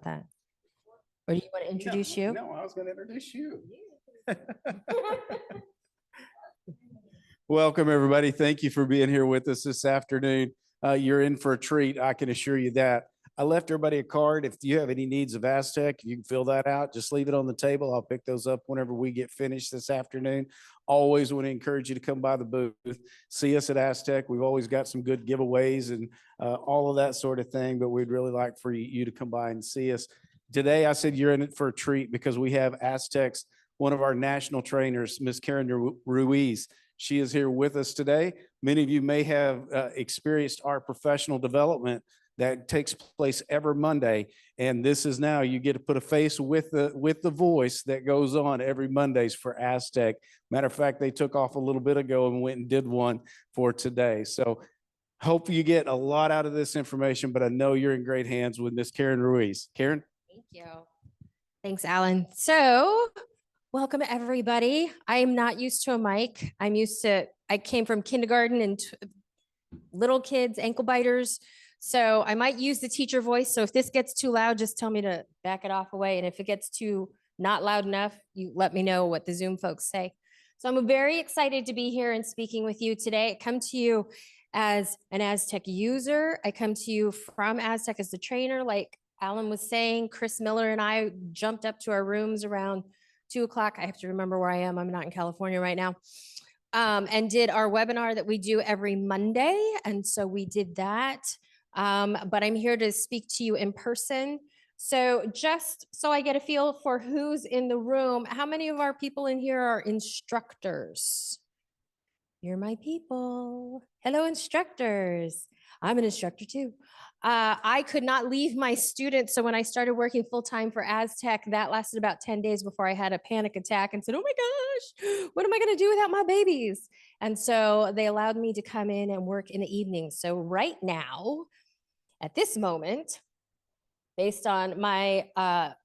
that? Or do you want to introduce you? No, I was going to introduce you. Welcome, everybody. Thank you for being here with us this afternoon. You're in for a treat, I can assure you that. I left everybody a card. If you have any needs of Aztec, you can fill that out. Just leave it on the table. I'll pick those up whenever we get finished this afternoon. Always want to encourage you to come by the booth, see us at Aztec. We've always got some good giveaways and all of that sort of thing, but we'd really like for you to come by and see us. Today, I said you're in it for a treat because we have Aztec's, one of our national trainers, Ms. Karen Ruiz. She is here with us today. Many of you may have experienced our professional development that takes place every Monday. And this is now, you get to put a face with the voice that goes on every Mondays for Aztec. Matter of fact, they took off a little bit ago and went and did one for today. So hope you get a lot out of this information, but I know you're in great hands with Miss Karen Ruiz. Karen? Thank you. Thanks, Alan. So welcome, everybody. I am not used to a mic. I came from kindergarten and little kids, ankle biters. So I might use the teacher voice. So if this gets too loud, just tell me to back it off away. And if it gets too not loud enough, you let me know what the Zoom folks say. So I'm very excited to be here and speaking with you today. I come to you as an Aztec user. I come to you from Aztec as the trainer. Like Alan was saying, Chris Miller and I jumped up to our rooms around 2 o'clock. I have to remember where I am. I'm not in California right now. And did our webinar that we do every Monday. And so we did that. But I'm here to speak to you in person. So just so I get a feel for who's in the room, how many of our people in here are instructors? You're my people. Hello, instructors. I'm an instructor too. I could not leave my students. So when I started working full-time for Aztec, that lasted about 10 days before I had a panic attack and said, oh my gosh, what am I going to do without my babies? And so they allowed me to come in and work in the evening. So right now, at this moment, based on my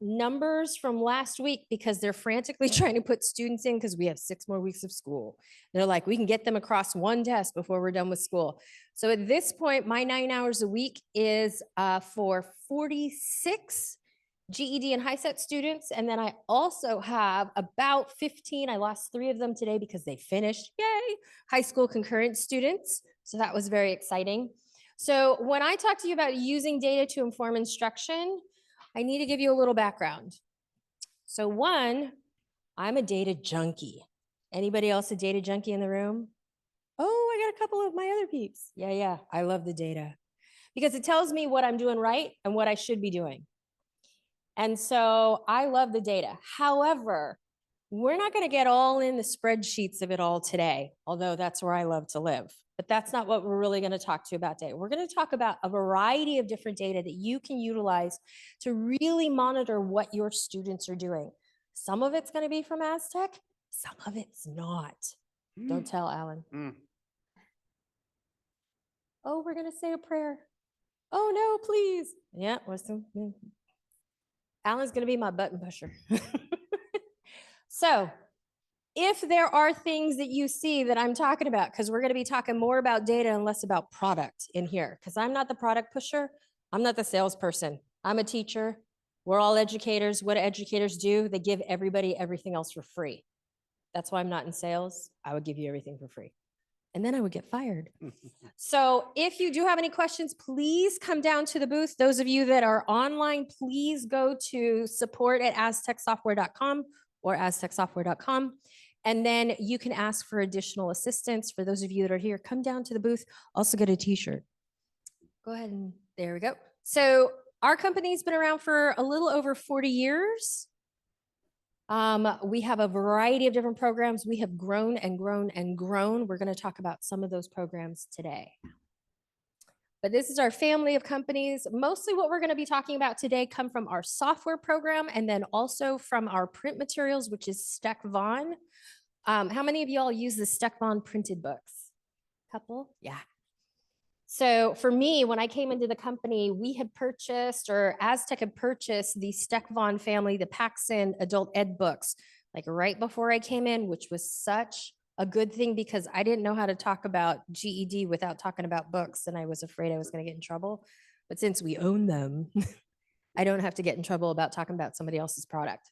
numbers from last week, because they're frantically trying to put students in because we have 6 more weeks of school. They're like, we can get them across one test before we're done with school. So at this point, my 9 hours a week is for 46 GED and HiSET students. And then I also have about 15, I lost 3 of them today because they finished, yay, high school concurrent students. So that was very exciting. So when I talk to you about using data to inform instruction, I need to give you a little background. So one, I'm a data junkie. Anybody else a data junkie in the room? Oh, I got a couple of my other peeps. Yeah, I love the data because it tells me what I'm doing right and what I should be doing. And so I love the data. However, we're not going to get all in the spreadsheets of it all today, although that's where I love to live. But that's not what we're really going to talk to you about today. We're going to talk about a variety of different data that you can utilize to really monitor what your students are doing. Some of it's going to be from Aztec, some of it's not. Don't tell Alan. Oh, we're going to say a prayer. Oh no, please. Yeah, Alan's going to be my button pusher. So if there are things that you see that I'm talking about, because we're going to be talking more about data and less about product in here, because I'm not the product pusher. I'm not the salesperson. I'm a teacher. We're all educators. What do educators do? They give everybody everything else for free. That's why I'm not in sales. I would give you everything for free. And then I would get fired. So if you do have any questions, please come down to the booth. Those of you that are online, please go to support@aztecsoftware.com or aztecsoftware.com. And then you can ask for additional assistance. For those of you that are here, come down to the booth. Also get a t-shirt. Go ahead and there we go. So our company's been around for a little over 40 years. We have a variety of different programs. We have grown and grown and grown. We're going to talk about some of those programs today. But this is our family of companies. Mostly what we're going to be talking about today come from our software program and then also from our print materials, which is StackVon. How many of y'all use the StackVon printed books? Couple? Yeah. So for me, when I came into the company, we had purchased, or Aztec had purchased the StackVon family, the Paxson adult ed books, like right before I came in, which was such a good thing because I didn't know how to talk about GED without talking about books, and I was afraid I was going to get in trouble. But since we own them, I don't have to get in trouble about talking about somebody else's product.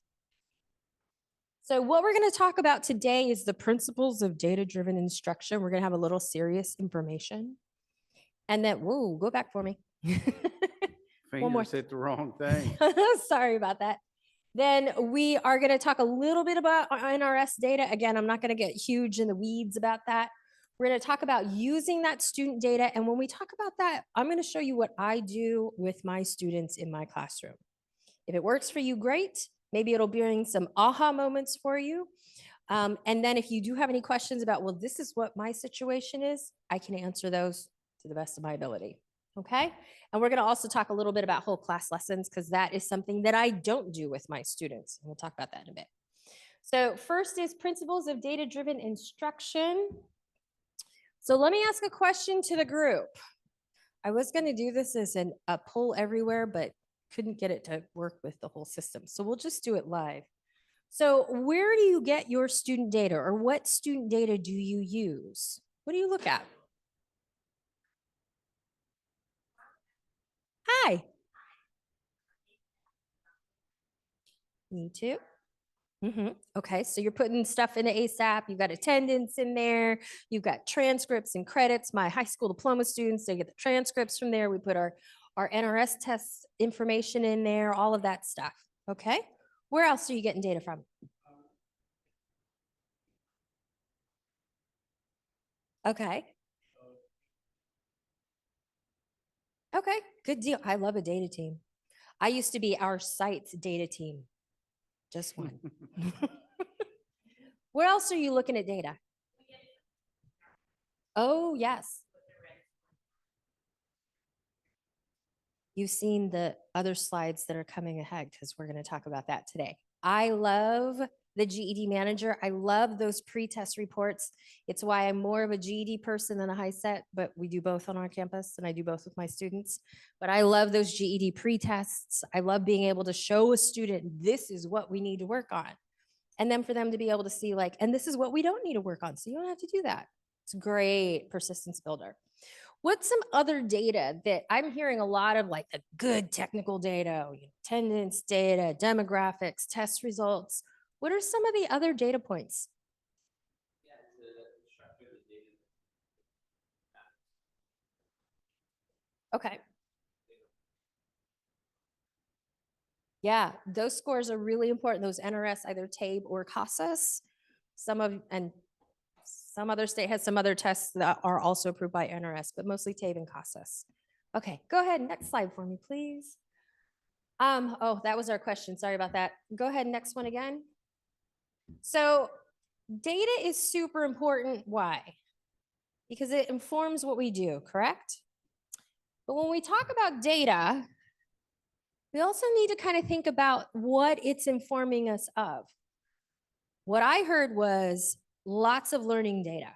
So what we're going to talk about today is the principles of data-driven instruction. We're going to have a little serious information. And then, whoa, go back for me. One more. Fingers hit the wrong thing. Sorry about that. Then we are going to talk a little bit about NRS data. Again, I'm not going to get huge in the weeds about that. We're going to talk about using that student data. And when we talk about that, I'm going to show you what I do with my students in my classroom. If it works for you, great. Maybe it'll bring some aha moments for you. And then if you do have any questions about, well, this is what my situation is, I can answer those to the best of my ability. Okay. And we're going to also talk a little bit about whole class lessons because that is something that I don't do with my students. And we'll talk about that in a bit. So first is principles of data-driven instruction. So let me ask a question to the group. I was going to do this as a poll everywhere, but couldn't get it to work with the whole system. So we'll just do it live. So where do you get your student data, or what student data do you use? What do you look at? Hi. Me too. Okay, so you're putting stuff into ASAP. You've got attendance in there. You've got transcripts and credits. My high school diploma students, they get the transcripts from there. We put our NRS test information in there, all of that stuff. Okay, where else are you getting data from? Okay. Okay, good deal. I love a data team. I used to be our site's data team. Just one. Where else are you looking at data? Oh, yes. You've seen the other slides that are coming ahead because we're going to talk about that today. I love the GED manager. I love those pre-test reports. It's why I'm more of a GED person than a HiSET, but we do both on our campus and I do both with my students. But I love those GED pre-tests. I love being able to show a student, this is what we need to work on. And then for them to be able to see like, and this is what we don't need to work on. So you don't have to do that. It's a great persistence builder. What's some other data that I'm hearing a lot of, like the good technical data, attendance data, demographics, test results? What are some of the other data points? Okay. Yeah, those scores are really important. Those NRS, either TABE or CASAS. Some other state has some other tests that are also approved by NRS, but mostly TABE and CASAS. Okay, go ahead. Next slide for me, please. Oh, that was our question. Sorry about that. Go ahead. Next one again. So data is super important. Why? Because it informs what we do, correct? But when we talk about data, we also need to kind of think about what it's informing us of. What I heard was lots of learning data,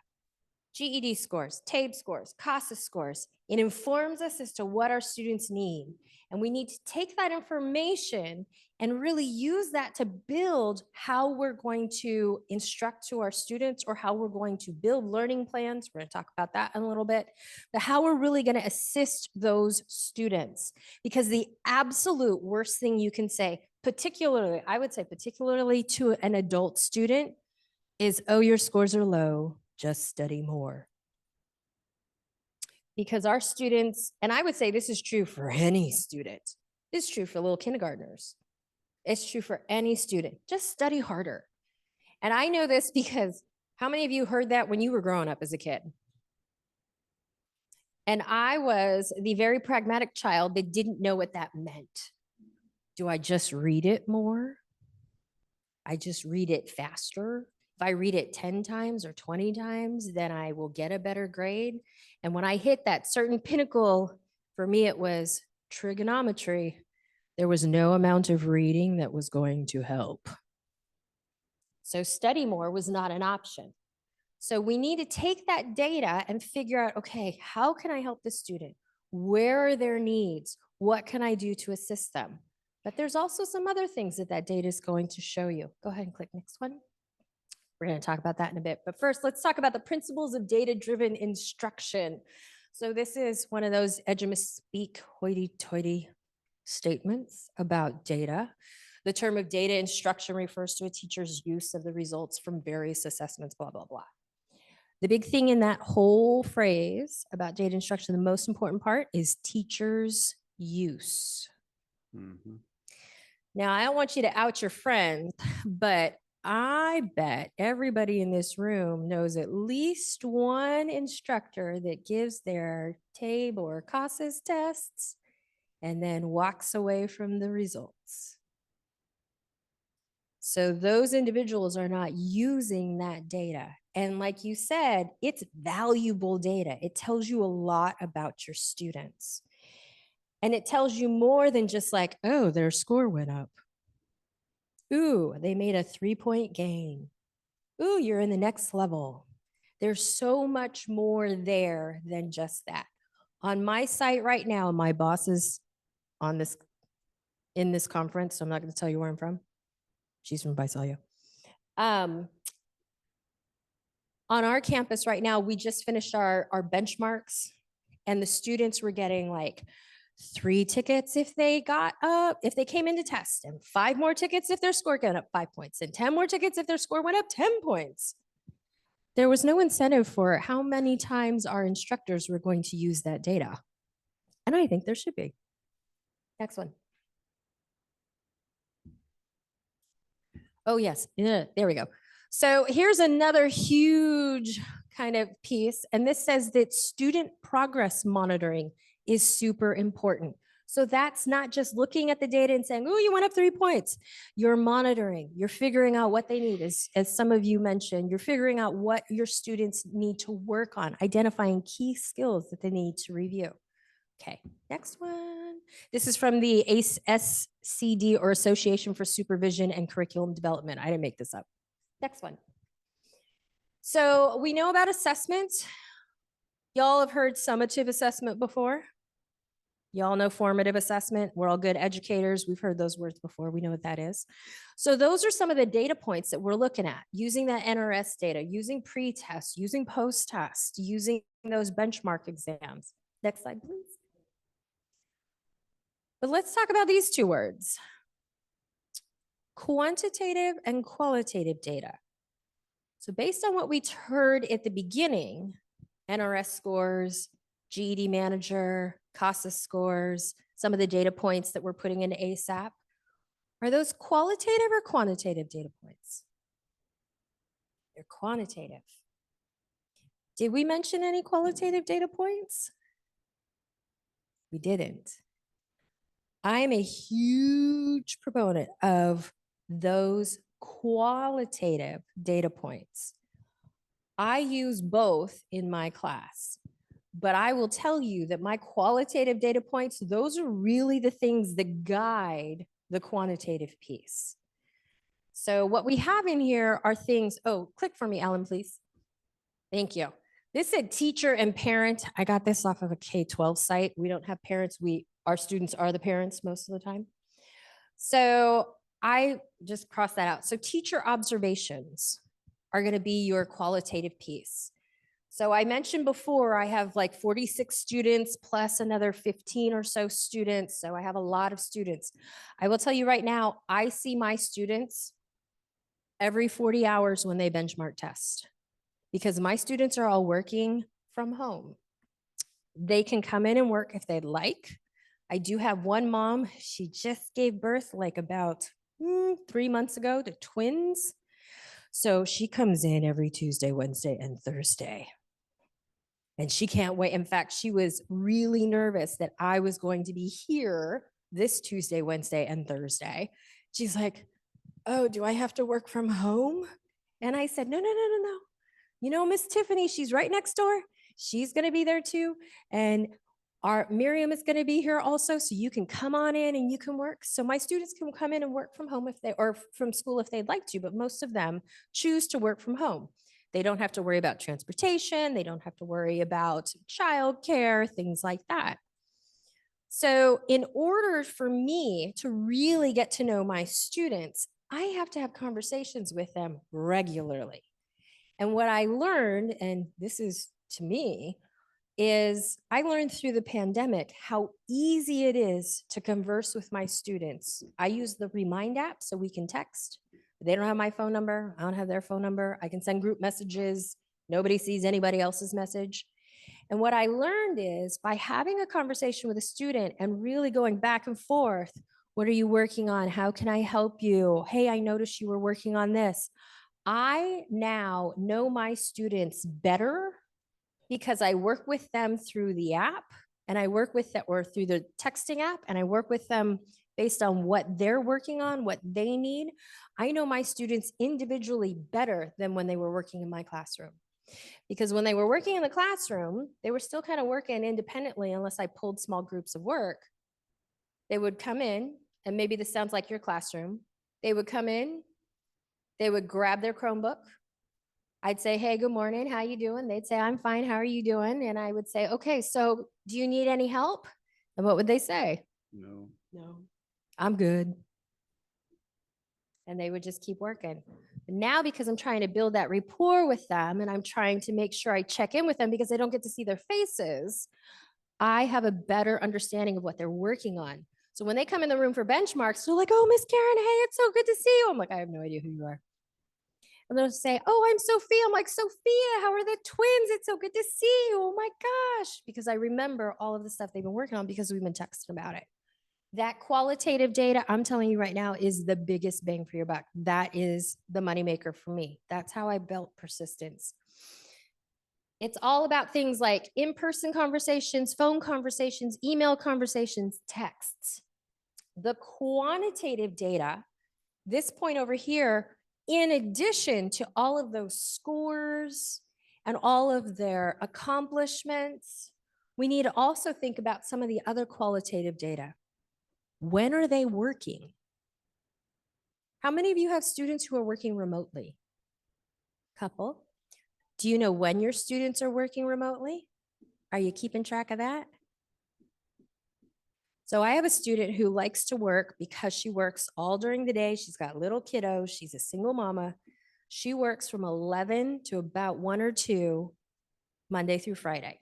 GED scores, TABE scores, CASAS scores. It informs us as to what our students need. And we need to take that information and really use that to build how we're going to instruct to our students or how we're going to build learning plans. We're going to talk about that in a little bit, but how we're really going to assist those students. Because the absolute worst thing you can say, particularly, I would say particularly to an adult student, is, oh, your scores are low, just study more. Because our students, and I would say this is true for any student, this is true for little kindergartners. It's true for any student, just study harder. And I know this because how many of you heard that when you were growing up as a kid? And I was the very pragmatic child that didn't know what that meant. Do I just read it more? I just read it faster? If I read it 10 times or 20 times, then I will get a better grade. And when I hit that certain pinnacle, for me, it was trigonometry. There was no amount of reading that was going to help. So study more was not an option. So we need to take that data and figure out, okay, how can I help the student? Where are their needs? What can I do to assist them? But there's also some other things that data is going to show you. Go ahead and click next one. We're going to talk about that in a bit. But first, let's talk about the principles of data-driven instruction. So this is one of those Edgemus speak hoity-toity statements about data. The term of data instruction refers to a teacher's use of the results from various assessments, blah, blah, blah. The big thing in that whole phrase about data instruction, the most important part is teachers' use. Mhm. Now, I don't want you to out your friends, but I bet everybody in this room knows at least one instructor that gives their TABE or CASAS tests and then walks away from the results. So those individuals are not using that data. And like you said, it's valuable data. It tells you a lot about your students. And it tells you more than just like, oh, their score went up. Ooh, they made a 3-point gain. Ooh, you're in the next level. There's so much more there than just that. On my site right now, my boss is on this in this conference, so I'm not going to tell you where I'm from. She's from Visalia. On our campus right now, we just finished our benchmarks, and the students were getting like 3 tickets if they came into test, and 5 more tickets if their score went up 5 points, and 10 more tickets if their score went up 10 points. There was no incentive for how many times our instructors were going to use that data. And I think there should be. Next one. Oh, yes. Yeah, there we go. So here's another huge kind of piece. And this says that student progress monitoring is super important. So that's not just looking at the data and saying, oh, you went up 3 points. You're monitoring, you're figuring out what they need. As some of you mentioned, you're figuring out what your students need to work on, identifying key skills that they need to review. Okay, next one. This is from the ACD, or Association for Supervision and Curriculum Development. I didn't make this up. Next one. So we know about assessments. Y'all have heard summative assessment before. Y'all know formative assessment. We're all good educators. We've heard those words before. We know what that is. So those are some of the data points that we're looking at, using that NRS data, using pre-test, using post-test, using those benchmark exams. Next slide, please. But let's talk about these 2 words: quantitative and qualitative data. So based on what we heard at the beginning, NRS scores, GED manager, CASAS scores, some of the data points that we're putting into ASAP, are those qualitative or quantitative data points? They're quantitative. Did we mention any qualitative data points? We didn't. I'm a huge proponent of those qualitative data points. I use both in my class, but I will tell you that my qualitative data points, those are really the things that guide the quantitative piece. So what we have in here are things, oh, click for me, Alan, please. Thank you. This said teacher and parent. I got this off of a K-12 site. We don't have parents. Our students are the parents most of the time. So I just crossed that out. So teacher observations are going to be your qualitative piece. So I mentioned before, I have like 46 students plus another 15 or so students. So I have a lot of students. I will tell you right now, I see my students every 40 hours when they benchmark test, because my students are all working from home. They can come in and work if they'd like. I do have one mom, she just gave birth like about 3 months ago to twins. So she comes in every Tuesday, Wednesday, and Thursday. And she can't wait. In fact, she was really nervous that I was going to be here this Tuesday, Wednesday, and Thursday. She's like, oh, do I have to work from home? And I said, no, no, no, no, no. You know, Miss Tiffany, she's right next door. She's going to be there too. And our Miriam is going to be here also. So you can come on in and you can work. So my students can come in and work from home or from school if they'd like to, but most of them choose to work from home. They don't have to worry about transportation. They don't have to worry about childcare, things like that. So in order for me to really get to know my students, I have to have conversations with them regularly. And what I learned, and this is to me, is I learned through the pandemic how easy it is to converse with my students. I use the Remind app so we can text. They don't have my phone number. I don't have their phone number. I can send group messages. Nobody sees anybody else's message. And what I learned is by having a conversation with a student and really going back and forth, what are you working on? How can I help you? Hey, I noticed you were working on this. I now know my students better because I work with them through the app and I work with them or through the texting app and I work with them based on what they're working on, what they need. I know my students individually better than when they were working in my classroom. Because when they were working in the classroom, they were still kind of working independently unless I pulled small groups of work. They would come in, and maybe this sounds like your classroom. They would come in, they would grab their Chromebook. I'd say, hey, good morning, how you doing? They'd say, I'm fine, how are you doing? And I would say, okay, so do you need any help? And what would they say? No. No, I'm good. And they would just keep working. Now, because I'm trying to build that rapport with them and I'm trying to make sure I check in with them because I don't get to see their faces, I have a better understanding of what they're working on. So when they come in the room for benchmarks, they're like, oh, Miss Karen, hey, it's so good to see you. I'm like, I have no idea who you are. And they'll say, oh, I'm Sophia. I'm like, Sophia, how are the twins? It's so good to see you. Oh my gosh. Because I remember all of the stuff they've been working on because we've been texting about it. That qualitative data, I'm telling you right now, is the biggest bang for your buck. That is the moneymaker for me. That's how I built persistence. It's all about things like in-person conversations, phone conversations, email conversations, texts. The quantitative data, this point over here, in addition to all of those scores and all of their accomplishments, we need to also think about some of the other qualitative data. When are they working? How many of you have students who are working remotely? Couple. Do you know when your students are working remotely? Are you keeping track of that? So I have a student who likes to work because she works all during the day. She's got little kiddos. She's a single mama. She works from 11 to about 1 or 2 Monday through Friday.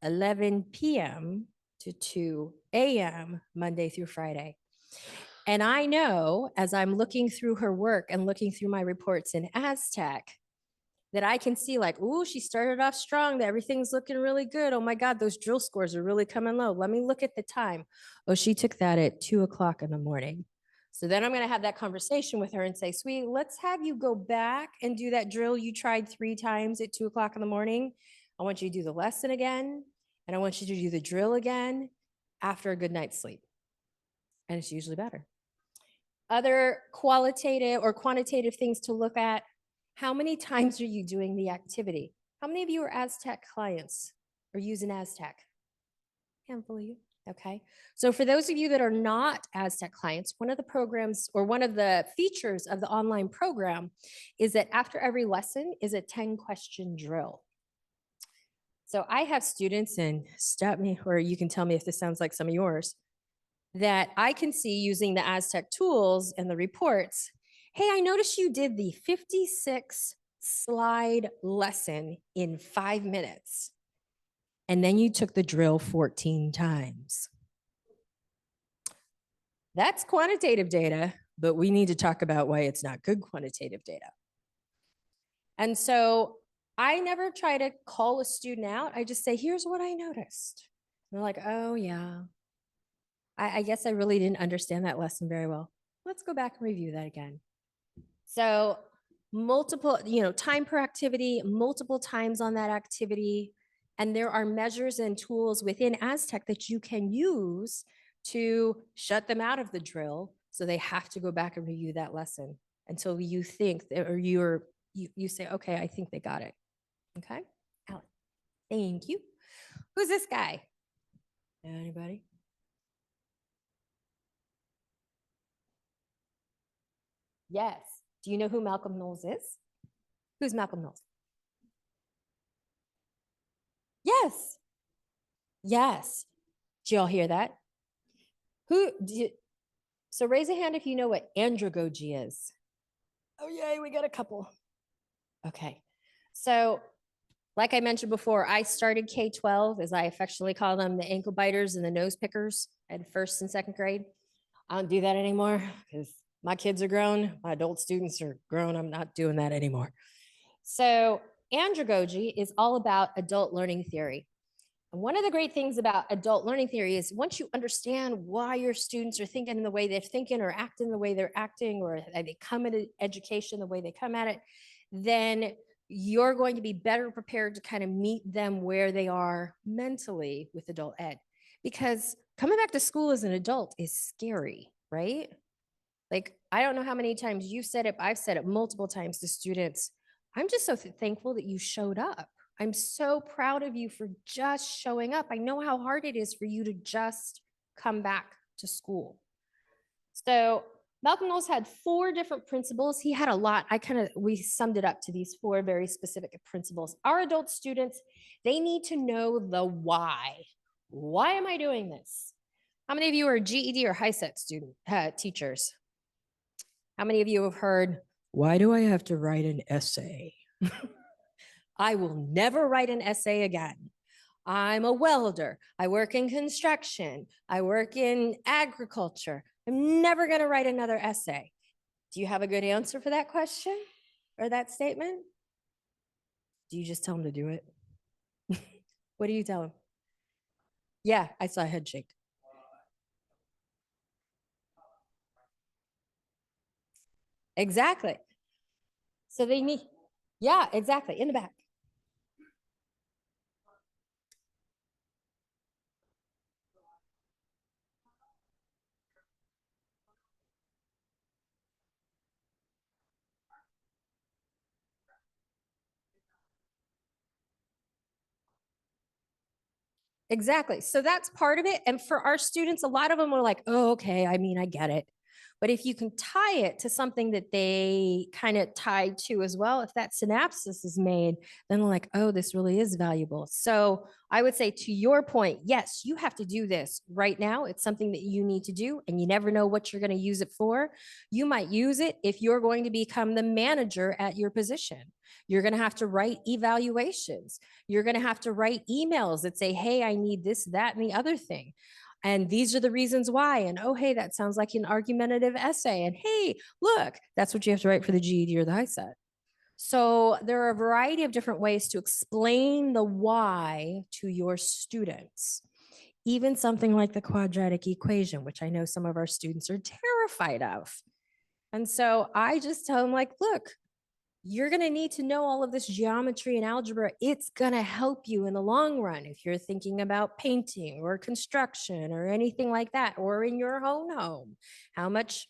11 p.m. to 2 a.m. Monday through Friday. And I know as I'm looking through her work and looking through my reports in Aztec, that I can see like, ooh, she started off strong, that everything's looking really good. Oh my God, those drill scores are really coming low. Let me look at the time. Oh, she took that at 2:00 in the morning. So then I'm going to have that conversation with her and say, sweet, let's have you go back and do that drill you tried 3 times at 2:00 in the morning. I want you to do the lesson again. And I want you to do the drill again after a good night's sleep. And it's usually better. Other qualitative or quantitative things to look at. How many times are you doing the activity? How many of you are Aztec clients or using Aztec? Handful of you. Okay. So for those of you that are not Aztec clients, one of the programs or one of the features of the online program is that after every lesson is a 10-question drill. So I have students, and stop me, or you can tell me if this sounds like some of yours, that I can see using the Aztec tools and the reports. Hey, I noticed you did the 56 slide lesson in 5 minutes. And then you took the drill 14 times. That's quantitative data, but we need to talk about why it's not good quantitative data. And so I never try to call a student out. I just say, here's what I noticed. And they're like, oh yeah, I guess I really didn't understand that lesson very well. Let's go back and review that again. So multiple, time per activity, multiple times on that activity. And there are measures and tools within Aztec that you can use to shut them out of the drill. So they have to go back and review that lesson until you think that, or you say, okay, I think they got it. Okay, Alan, thank you. Who's this guy? Anybody? Yes. Do you know who Malcolm Knowles is? Who's Malcolm Knowles? Yes. Yes. Did y'all hear that? So raise a hand if you know what andragogy is. Oh, yay, we got a couple. Okay. So Like I mentioned before, I started K-12, as I affectionately call them, the ankle biters and the nose pickers at first and second grade. I don't do that anymore because my kids are grown, my adult students are grown. I'm not doing that anymore. So andragogy is all about adult learning theory. And one of the great things about adult learning theory is once you understand why your students are thinking the way they're thinking or acting the way they're acting, or they come at education the way they come at it, then you're going to be better prepared to kind of meet them where they are mentally with adult ed. Because coming back to school as an adult is scary, right? Like, I don't know how many times you've said it, I've said it multiple times to students. I'm just so thankful that you showed up. I'm so proud of you for just showing up. I know how hard it is for you to just come back to school. So Malcolm Knowles had 4 different principles. He had a lot. We summed it up to these 4 very specific principles. Our adult students, they need to know the why. Why am I doing this? How many of you are GED or HiSET teachers? How many of you have heard, why do I have to write an essay? I will never write an essay again. I'm a welder. I work in construction. I work in agriculture. I'm never going to write another essay. Do you have a good answer for that question or that statement? Do you just tell them to do it? What do you tell them? Yeah, I saw a head shake. Exactly. So they need, yeah, exactly, in the back. Exactly. So that's part of it. And for our students, a lot of them were like, oh, okay. I mean, I get it. But if you can tie it to something that they kind of tied to as well, if that synapsis is made, then they're like, oh, this really is valuable. So I would say, to your point, yes, you have to do this right now. It's something that you need to do, and you never know what you're going to use it for. You might use it if you're going to become the manager at your position. You're going to have to write evaluations. You're going to have to write emails that say, hey, I need this, that, and the other thing. And these are the reasons why. And oh, hey, that sounds like an argumentative essay. And hey, look, that's what you have to write for the GED or the HiSET. So there are a variety of different ways to explain the why to your students. Even something like the quadratic equation, which I know some of our students are terrified of. And so I just tell them, like, look, you're going to need to know all of this geometry and algebra. It's going to help you in the long run if you're thinking about painting or construction or anything like that, or in your own home. How much,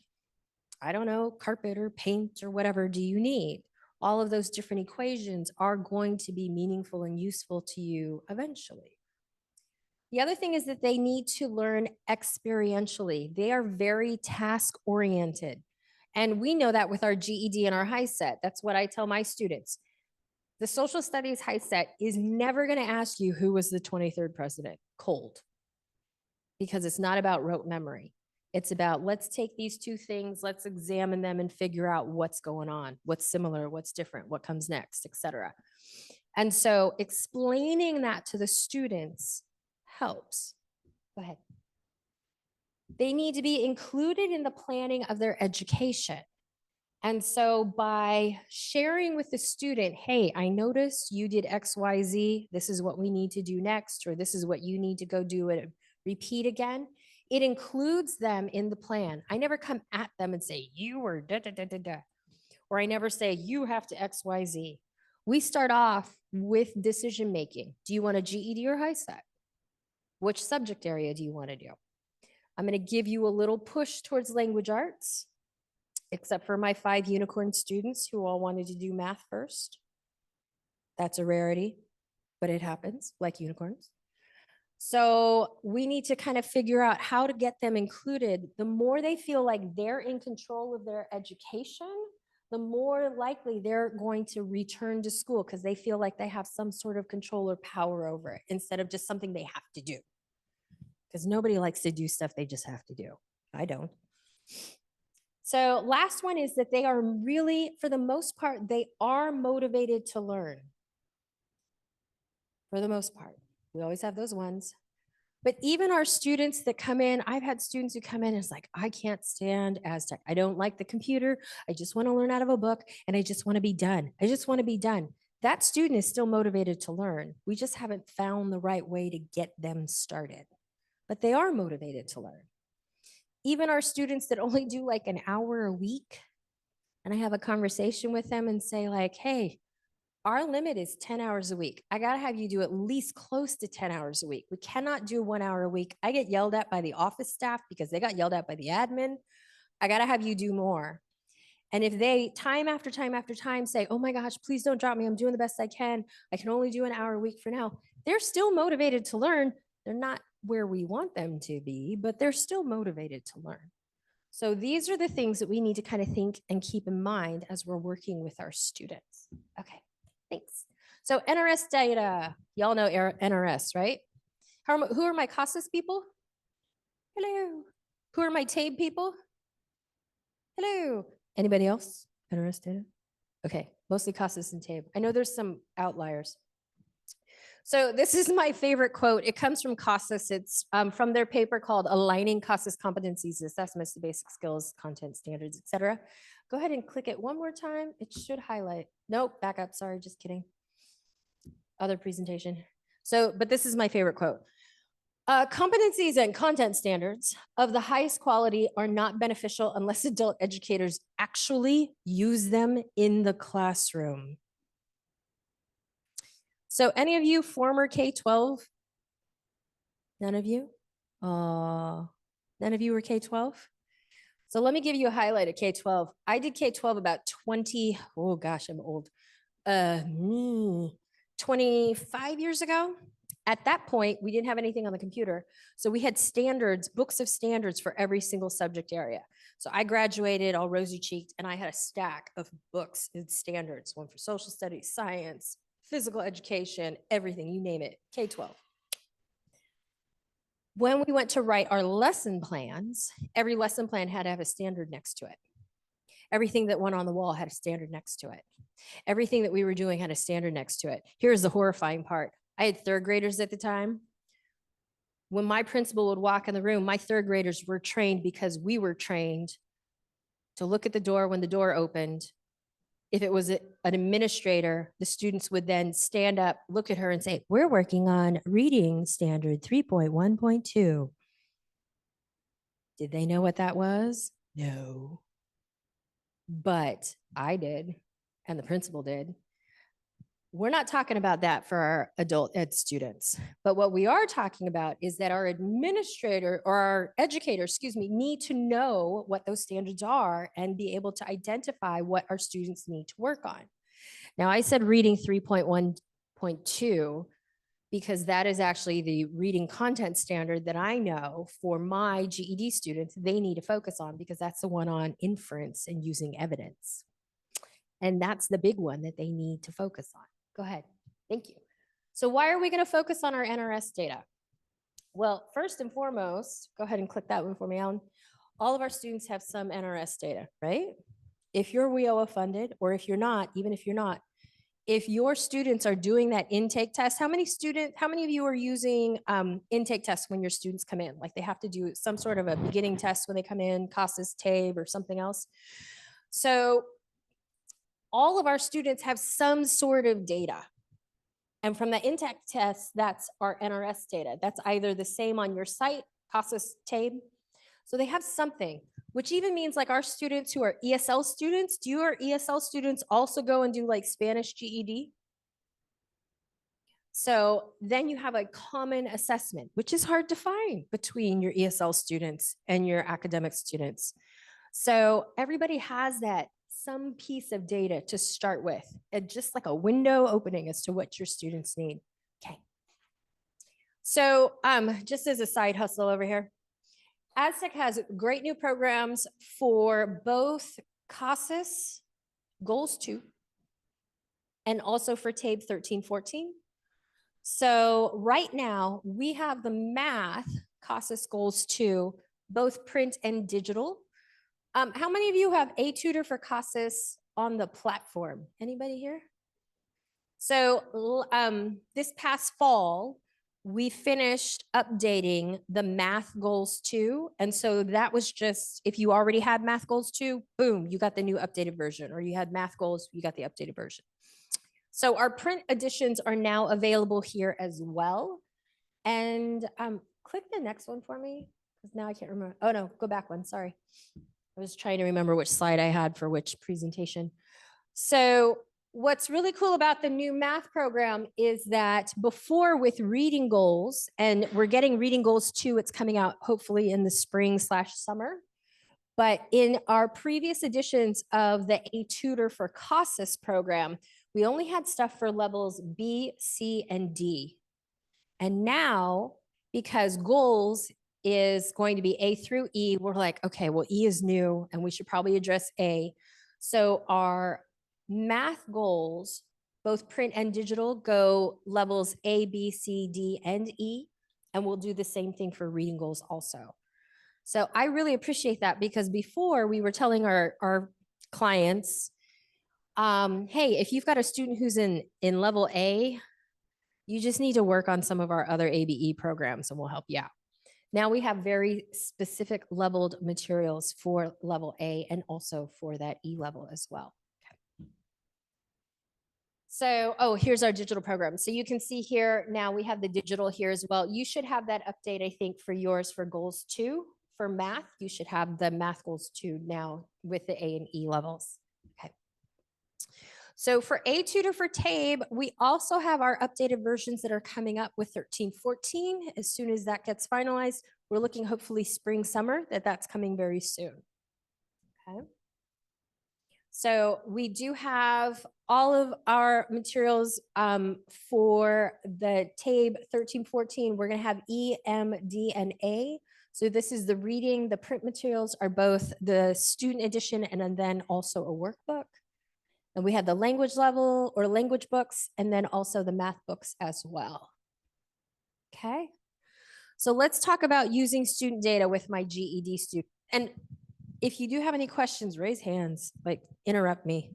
I don't know, carpet or paint or whatever do you need? All of those different equations are going to be meaningful and useful to you eventually. The other thing is that they need to learn experientially. They are very task oriented. And we know that with our GED and our HiSET. That's what I tell my students. The social studies HiSET is never going to ask you who was the 23rd president, cold, because it's not about rote memory. It's about, let's take these 2 things, let's examine them and figure out what's going on, what's similar, what's different, what comes next, etc. And so explaining that to the students helps. Go ahead. They need to be included in the planning of their education. And so by sharing with the student, hey, I noticed you did XYZ, this is what we need to do next, or this is what you need to go do and repeat again, it includes them in the plan. I never come at them and say, you were da da da da da, or I never say, you have to XYZ. We start off with decision making. Do you want a GED or HiSET? Which subject area do you want to do? I'm going to give you a little push towards language arts, except for my 5 unicorn students who all wanted to do math first. That's a rarity, but it happens, like unicorns. So we need to kind of figure out how to get them included. The more they feel like they're in control of their education, the more likely they're going to return to school because they feel like they have some sort of control or power over it instead of just something they have to do. Because nobody likes to do stuff they just have to do. I don't. So last one is that they are really, for the most part, they are motivated to learn. for the most part. We always have those ones. But even our students that come in, I've had students who come in and it's like, I can't stand Aztec. I don't like the computer. I just want to learn out of a book and I just want to be done. I just want to be done. That student is still motivated to learn. We just haven't found the right way to get them started, but they are motivated to learn. Even our students that only do like an hour a week, and I have a conversation with them and say like, hey, our limit is 10 hours a week. I got to have you do at least close to 10 hours a week. We cannot do 1 hour a week. I get yelled at by the office staff because they got yelled at by the admin. I got to have you do more. And if they time after time after time say, oh my gosh, please don't drop me. I'm doing the best I can. I can only do an hour a week for now. They're still motivated to learn. They're not where we want them to be, but they're still motivated to learn. So these are the things that we need to kind of think and keep in mind as we're working with our students. Okay. Thanks. So NRS data, y'all know NRS, right? Who are my CASAS people? Hello. Who are my TABE people? Hello. Anybody else? NRS data? Okay, mostly CASAS and TABE. I know there's some outliers. So this is my favorite quote. It comes from CASAS. It's from their paper called Aligning CASAS Competencies, Assessments to Basic Skills, Content Standards, etc. Go ahead and click it one more time. It should highlight. Nope, back up. Sorry, just kidding. Other presentation. So, but this is my favorite quote. Competencies and content standards of the highest quality are not beneficial unless adult educators actually use them in the classroom. So any of you former K-12? None of you? None of you were K-12? So let me give you a highlight of K-12. I did K-12 about 20, oh gosh, I'm old. 25 years ago. At that point, we didn't have anything on the computer. So we had standards, books of standards for every single subject area. So I graduated all rosy cheeked and I had a stack of books and standards, one for social studies, science, physical education, everything, you name it, K-12. When we went to write our lesson plans, every lesson plan had to have a standard next to it. Everything that went on the wall had a standard next to it. Everything that we were doing had a standard next to it. Here's the horrifying part. I had third graders at the time. When my principal would walk in the room, my third graders were trained because we were trained to look at the door when the door opened. If it was an administrator, the students would then stand up, look at her and say, we're working on reading standard 3.1.2. Did they know what that was? No. But I did, and the principal did. We're not talking about that for our adult ed students. But what we are talking about is that our administrator or our educator, need to know what those standards are and be able to identify what our students need to work on. Now, I said reading 3.1.2 because that is actually the reading content standard that I know for my GED students, they need to focus on because that's the one on inference and using evidence. And that's the big one that they need to focus on. Go ahead. Thank you. So why are we going to focus on our NRS data? Well, first and foremost, go ahead and click that one for me, Alan. All of our students have some NRS data, right? If you're WIOA funded, or if you're not, even if you're not, if your students are doing that intake test, how many of you are using intake tests when your students come in? Like they have to do some sort of a beginning test when they come in, CASAS, TABE, or something else. So all of our students have some sort of data. And from the intake test, that's our NRS data. That's either the same on your site, CASAS, TABE. So they have something, which even means like our students who are ESL students, do your ESL students also go and do like Spanish GED? So then you have a common assessment, which is hard to find between your ESL students and your academic students. So everybody has that some piece of data to start with, and just like a window opening as to what your students need. Okay. So just as a side hustle over here, Aztec has great new programs for both CASAS Goals 2 and also for TABE 13-14. So right now we have the math CASAS Goals 2, both print and digital. How many of you have a tutor for CASAS on the platform? Anybody here? So this past fall, we finished updating the math goals 2. And so that was just, if you already had math goals 2, boom, you got the new updated version, or you had math goals, you got the updated version. So our print editions are now available here as well. And click the next one for me, because now I can't remember. Oh no, go back one, sorry. I was trying to remember which slide I had for which presentation. So what's really cool about the new math program is that before, with reading goals, and we're getting reading goals 2, it's coming out hopefully in the spring/summer. But in our previous editions of the A Tutor for CASAS program, we only had stuff for levels B, C, and D. And now, because goals is going to be A through E, we're like, okay, well, E is new and we should probably address A. So our math goals, both print and digital, go levels A, B, C, D, and E. And we'll do the same thing for reading goals also. So I really appreciate that, because before we were telling our clients, hey, if you've got a student who's in level A, you just need to work on some of our other ABE programs and we'll help you out. Now we have very specific leveled materials for level A and also for that E level as well. Okay. So, oh, here's our digital program. So you can see here, now we have the digital here as well. You should have that update, I think, for yours for goals 2. For math, you should have the math goals 2 now with the A and E levels. Okay. So for A Tutor for TABE, we also have our updated versions that are coming up with 13-14. As soon as that gets finalized, we're looking hopefully spring, summer, that's coming very soon. Okay. So we do have all of our materials for the TABE 13-14. We're going to have E, M, D, and A. So this is the reading. The print materials are both the student edition and then also a workbook. And we have the language level or language books, and then also the math books as well. Okay. So let's talk about using student data with my GED student. And if you do have any questions, raise hands, like interrupt me.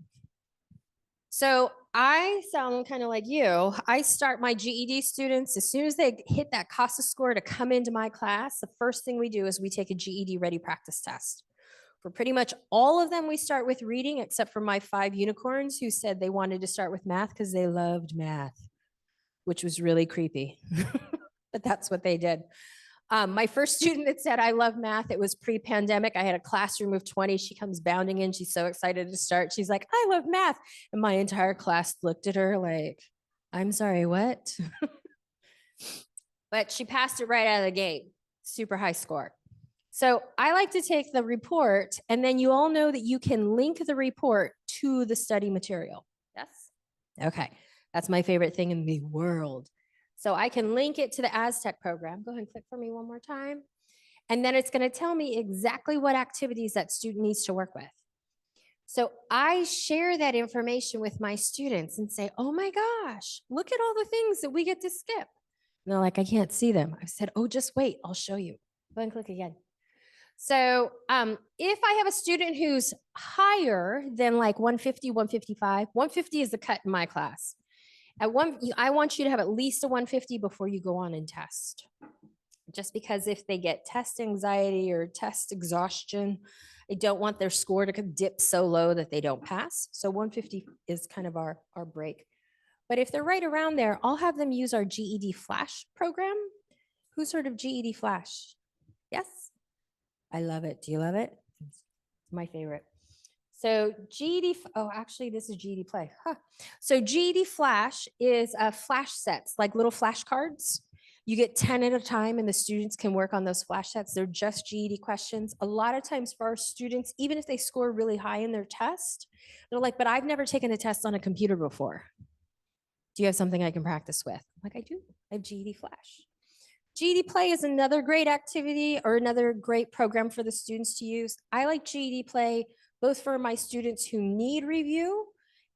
So I sound kind of like you. I start my GED students, as soon as they hit that CASAS score to come into my class, the first thing we do is we take a GED ready practice test. For pretty much all of them, we start with reading, except for my 5 unicorns who said they wanted to start with math because they loved math, which was really creepy. But that's what they did. My first student that said, I love math, it was pre-pandemic. I had a classroom of 20. She comes bounding in. She's so excited to start. She's like, I love math. And my entire class looked at her like, I'm sorry, what? But she passed it right out of the gate. Super high score. So I like to take the report, and then you all know that you can link the report to the study material. Yes? Okay. That's my favorite thing in the world. So I can link it to the Aztec program. Go ahead and click for me one more time. And then it's going to tell me exactly what activities that student needs to work with. So I share that information with my students and say, oh my gosh, look at all the things that we get to skip. And they're like, I can't see them. I said, oh, just wait, I'll show you. Go ahead and click again. So if I have a student who's higher than like 150, 155, 150 is the cut in my class. I want you to have at least a 150 before you go on and test. Just because if they get test anxiety or test exhaustion, I don't want their score to dip so low that they don't pass. So 150 is kind of our break. But if they're right around there, I'll have them use our GED Flash program. Who's heard of GED Flash? Yes? I love it. Do you love it? It's my favorite. So GED, oh, actually this is GED Play. Huh. So GED Flash is flash sets, like little flashcards. You get 10 at a time and the students can work on those flash sets. They're just GED questions. A lot of times for our students, even if they score really high in their test, they're like, but I've never taken a test on a computer before. Do you have something I can practice with? I'm like, I do. I have GED Flash. GED Play is another great activity or another great program for the students to use. I like GED Play both for my students who need review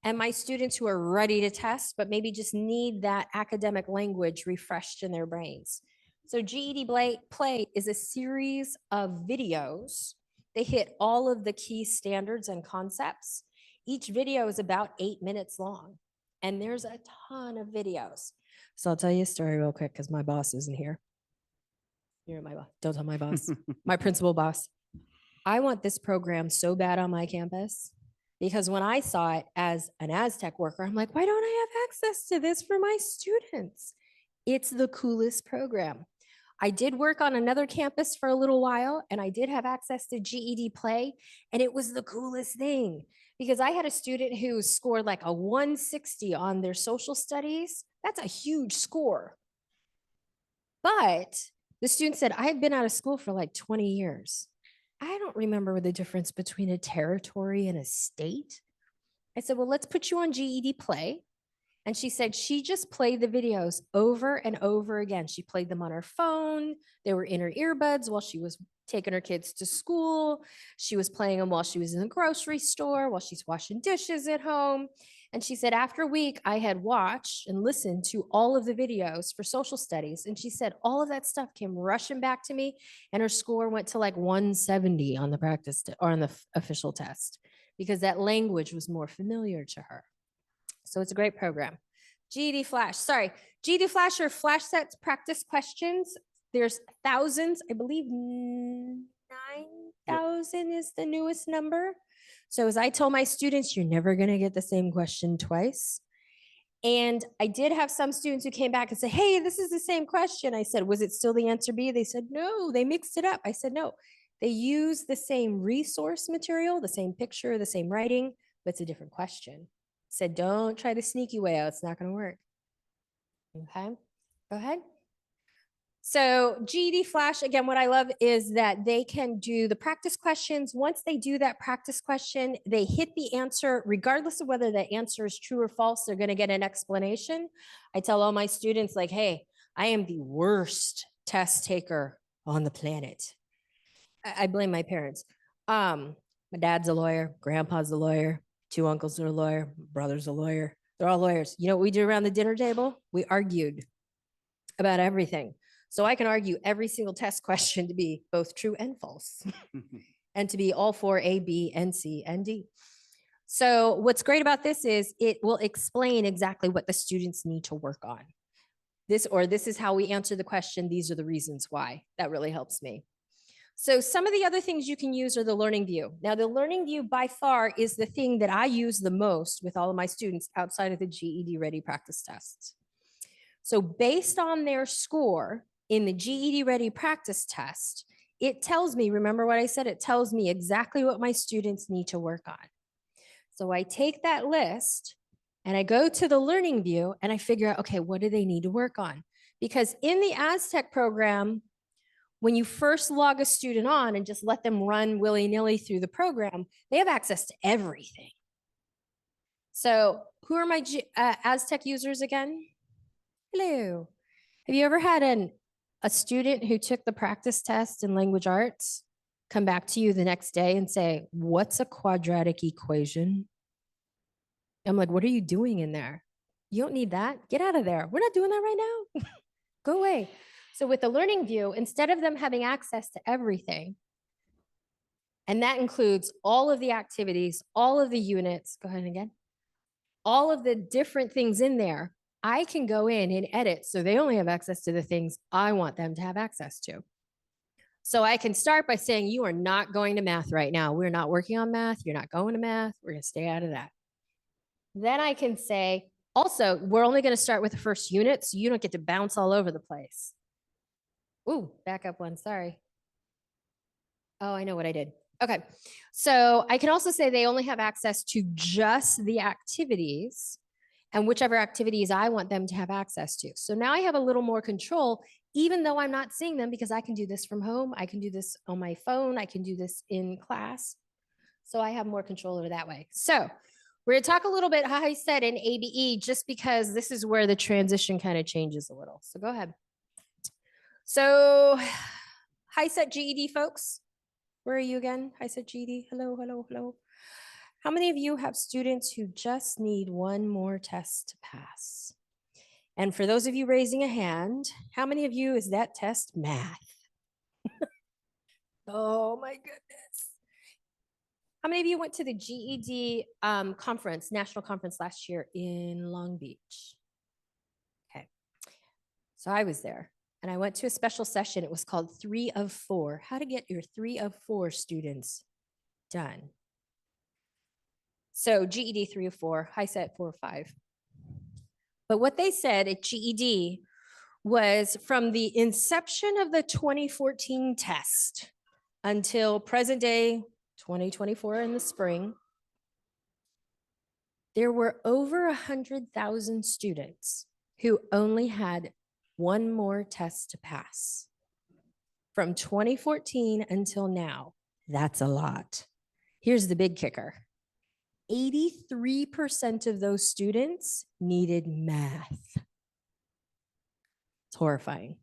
and my students who are ready to test, but maybe just need that academic language refreshed in their brains. So GED Play is a series of videos. They hit all of the key standards and concepts. Each video is about 8 minutes long. And there's a ton of videos. So I'll tell you a story real quick because my boss isn't here. You're my boss. Don't tell my boss. My principal boss. I want this program so bad on my campus because when I saw it as an Aztec worker, I'm like, why don't I have access to this for my students? It's the coolest program. I did work on another campus for a little while and I did have access to GED Play, and it was the coolest thing because I had a student who scored like a 160 on their social studies. That's a huge score. But the student said, I've been out of school for like 20 years. I don't remember the difference between a territory and a state. I said, well, let's put you on GED Play. And she said she just played the videos over and over again. She played them on her phone. They were in her earbuds while she was taking her kids to school. She was playing them while she was in the grocery store, while she's washing dishes at home. And she said, after a week, I had watched and listened to all of the videos for social studies. And she said, all of that stuff came rushing back to me. And her score went to like 170 on the practice or on the official test because that language was more familiar to her. So it's a great program. GED Flash, sorry. GED Flash or Flash Sets practice questions. There's thousands, I believe 9,000 is the newest number. So as I tell my students, you're never gonna get the same question twice. And I did have some students who came back and said, hey, this is the same question. I said, was it still the answer B? They said, no, they mixed it up. I said, no, they use the same resource material, the same picture, the same writing, but it's a different question. Said, don't try the sneaky way out. It's not going to work. Okay, go ahead. So GED Flash, again, what I love is that they can do the practice questions. Once they do that practice question, they hit the answer, regardless of whether the answer is true or false, they're going to get an explanation. I tell all my students like, hey, I am the worst test taker on the planet. I blame my parents. My dad's a lawyer, grandpa's a lawyer, 2 uncles are a lawyer, brother's a lawyer. They're all lawyers. You know what we did around the dinner table? We argued about everything. So I can argue every single test question to be both true and false and to be all 4 A, B, and C, and D. So what's great about this is it will explain exactly what the students need to work on. This is how we answer the question. These are the reasons why. That really helps me. So some of the other things you can use are the learning view. Now, the learning view by far is the thing that I use the most with all of my students outside of the GED Ready practice tests. So based on their score in the GED Ready practice test, it tells me, remember what I said, it tells me exactly what my students need to work on. So I take that list and I go to the learning view and I figure out, okay, what do they need to work on? Because in the Aztec program, when you first log a student on and just let them run willy-nilly through the program, they have access to everything. So who are my Aztec users again? Hello. Have you ever had a student who took the practice test in language arts come back to you the next day and say, what's a quadratic equation? I'm like, what are you doing in there? You don't need that. Get out of there. We're not doing that right now. Go away. So with the learning view, instead of them having access to everything, and that includes all of the activities, all of the units, go ahead again, all of the different things in there, I can go in and edit so they only have access to the things I want them to have access to. So I can start by saying, you are not going to math right now. We're not working on math. You're not going to math. We're going to stay out of that. Then I can say, also, we're only going to start with the first unit, so you don't get to bounce all over the place. Ooh, back up one, sorry. Oh, I know what I did. Okay, so I can also say they only have access to just the activities and whichever activities I want them to have access to. So now I have a little more control, even though I'm not seeing them, because I can do this from home. I can do this on my phone. I can do this in class. So I have more control over that way. So we're gonna talk a little bit how I said in ABE, just because this is where the transition kind of changes a little. So go ahead. So HiSET GED folks, where are you again? HiSET GED, hello, hello, hello. How many of you have students who just need one more test to pass? And for those of you raising a hand, how many of you is that test math? Oh my goodness. How many of you went to the GED conference, national conference last year in Long Beach? Okay. So I was there and I went to a special session. It was called 3 of 4, how to get your 3 of 4 students done. So GED 3 of 4, HiSET 4 of 5. But what they said at GED was from the inception of the 2014 test until present day 2024 in the spring, there were over 100,000 students who only had one more test to pass. From 2014 until now, that's a lot. Here's the big kicker. 83% of those students needed math. It's horrifying.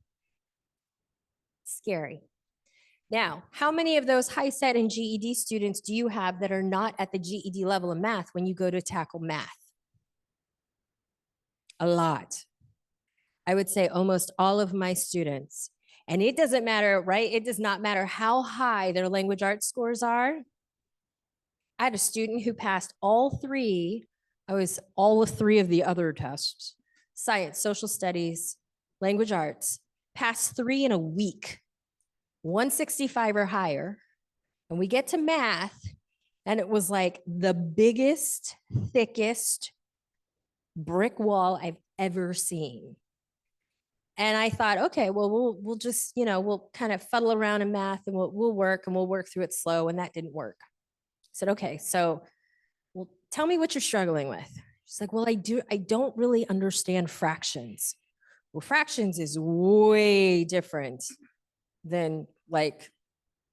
Scary. Now, how many of those HiSET and GED students do you have that are not at the GED level of math when you go to tackle math? A lot. I would say almost all of my students. And it doesn't matter, right? It does not matter how high their language arts scores are. I had a student who passed all 3. I was all 3 of the other tests: science, social studies, language arts, passed 3 in a week, 165 or higher. And we get to math, and it was like the biggest, thickest brick wall I've ever seen. And I thought, okay, well, we'll just, we'll kind of fuddle around in math and we'll work through it slow. And that didn't work. I said, okay, so well, tell me what you're struggling with. She's like, well, I don't really understand fractions. Well, fractions is way different than like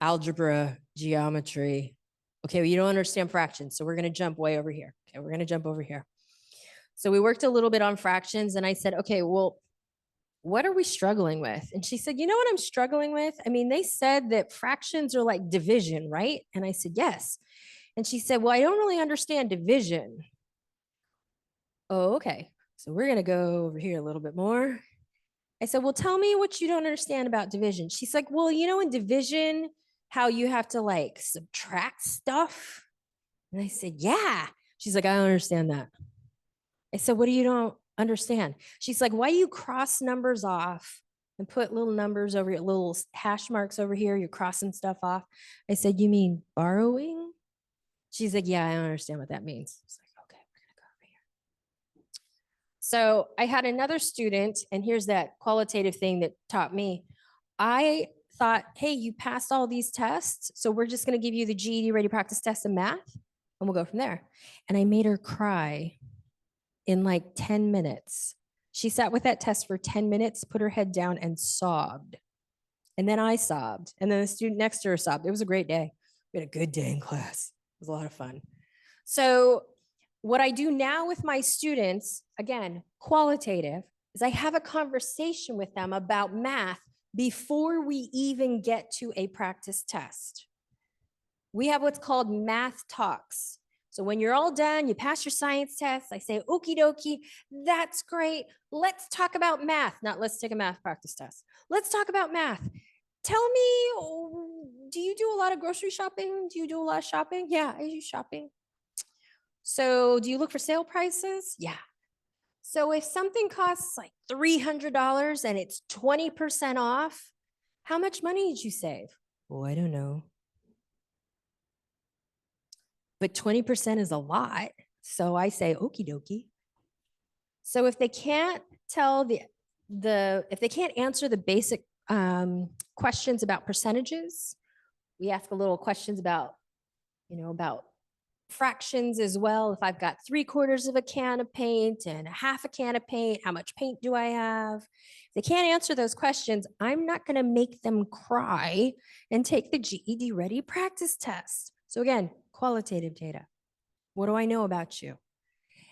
algebra, geometry. Okay, well, you don't understand fractions. So we're going to jump way over here. Okay, we're going to jump over here. So we worked a little bit on fractions and I said, okay, well, what are we struggling with? And she said, you know what I'm struggling with? I mean, they said that fractions are like division, right? And I said, yes. And she said, well, I don't really understand division. Oh, okay. So we're going to go over here a little bit more. I said, well, tell me what you don't understand about division. She's like, well, in division, how you have to like subtract stuff. And I said, yeah. She's like, I don't understand that. I said, what do you don't understand? She's like, why do you cross numbers off and put little numbers over your little hash marks over here? You're crossing stuff off. I said, you mean borrowing? She's like, yeah, I don't understand what that means. I was like, okay, we're going to go over here. So I had another student, and here's that qualitative thing that taught me. I thought, hey, you passed all these tests, so we're just going to give you the GED Ready Practice Test in math, and we'll go from there. And I made her cry in like 10 minutes. She sat with that test for 10 minutes, put her head down and sobbed. And then I sobbed. And then the student next to her sobbed. It was a great day. We had a good day in class. It was a lot of fun. So what I do now with my students, again, qualitative, is I have a conversation with them about math before we even get to a practice test. We have what's called math talks. So when you're all done, you pass your science test, I say, okie dokie, that's great. Let's talk about math. Not let's take a math practice test. Let's talk about math. Tell me, do you do a lot of grocery shopping? Do you do a lot of shopping? Yeah, I do shopping. So do you look for sale prices? Yeah. So if something costs like $300 and it's 20% off, how much money did you save? Oh, I don't know. But 20% is a lot. So I say, okie dokie. So if they can't tell if they can't answer the basic questions about percentages, we ask a little questions about, about fractions as well. If I've got 3/4 of a can of paint and a half a can of paint, how much paint do I have? If they can't answer those questions, I'm not going to make them cry and take the GED Ready practice test. So again, qualitative data. What do I know about you?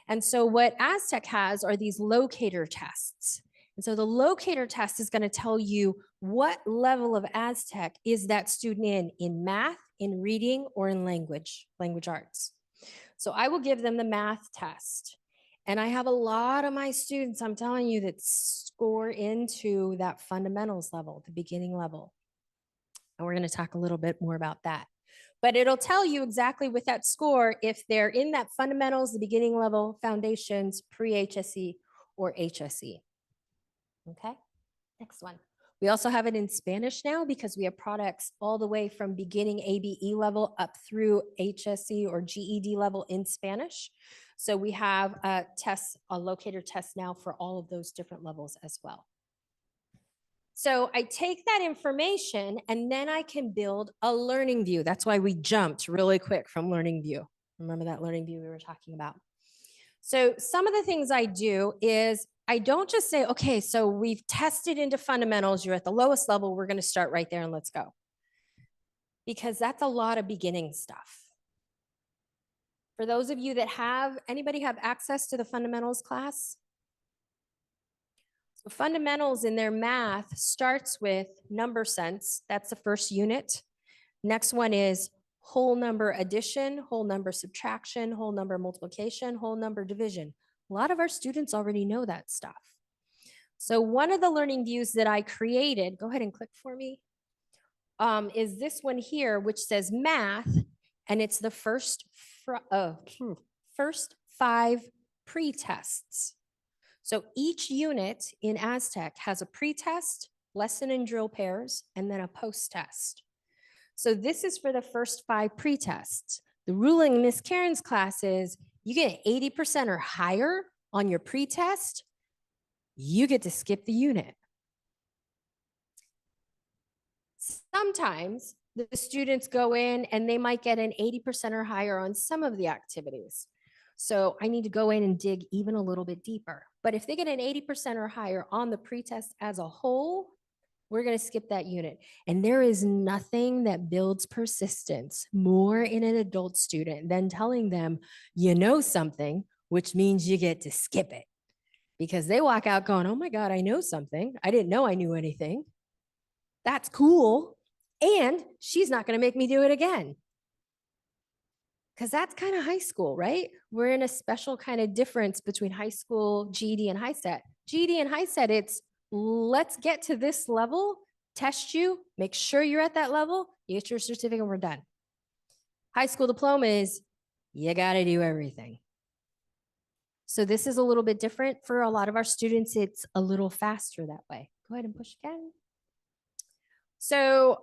And so what Aztec has are these locator tests. And so the locator test is going to tell you what level of Aztec is that student in math, in reading, or in language arts. So I will give them the math test. And I have a lot of my students, I'm telling you, that score into that fundamentals level, the beginning level. And we're going to talk a little bit more about that. But it'll tell you exactly with that score if they're in that fundamentals, the beginning level, foundations, pre-HSE, or HSE. Okay, next one. We also have it in Spanish now because we have products all the way from beginning ABE level up through HSE or GED level in Spanish. So we have a locator test now for all of those different levels as well. So I take that information and then I can build a learning view. That's why we jumped really quick from learning view. Remember that learning view we were talking about? So some of the things I do is I don't just say, okay, so we've tested into fundamentals. You're at the lowest level. We're going to start right there and let's go. Because that's a lot of beginning stuff. For those of you that anybody have access to the fundamentals class? So fundamentals in their math starts with number sense. That's the first unit. Next one is whole number addition, whole number subtraction, whole number multiplication, whole number division. A lot of our students already know that stuff. So one of the learning views that I created, go ahead and click for me, is this one here, which says math, and it's the first 5 pre-tests. So each unit in Aztec has a pre-test, lesson and drill pairs, and then a post-test. So this is for the first 5 pre-tests. The ruling in Miss Karen's class is you get 80% or higher on your pre-test, you get to skip the unit. Sometimes the students go in and they might get an 80% or higher on some of the activities. So I need to go in and dig even a little bit deeper. But if they get an 80% or higher on the pretest as a whole, we're going to skip that unit. And there is nothing that builds persistence more in an adult student than telling them, you know something, which means you get to skip it. Because they walk out going, oh my God, I know something. I didn't know I knew anything. That's cool. And she's not going to make me do it again. Because that's kind of high school, right? We're in a special kind of difference between high school, GED, and HiSET. GED and HiSET, it's let's get to this level, test you, make sure you're at that level, you get your certificate, and we're done. High school diploma is you got to do everything. So this is a little bit different for a lot of our students. It's a little faster that way. Go ahead and push again. So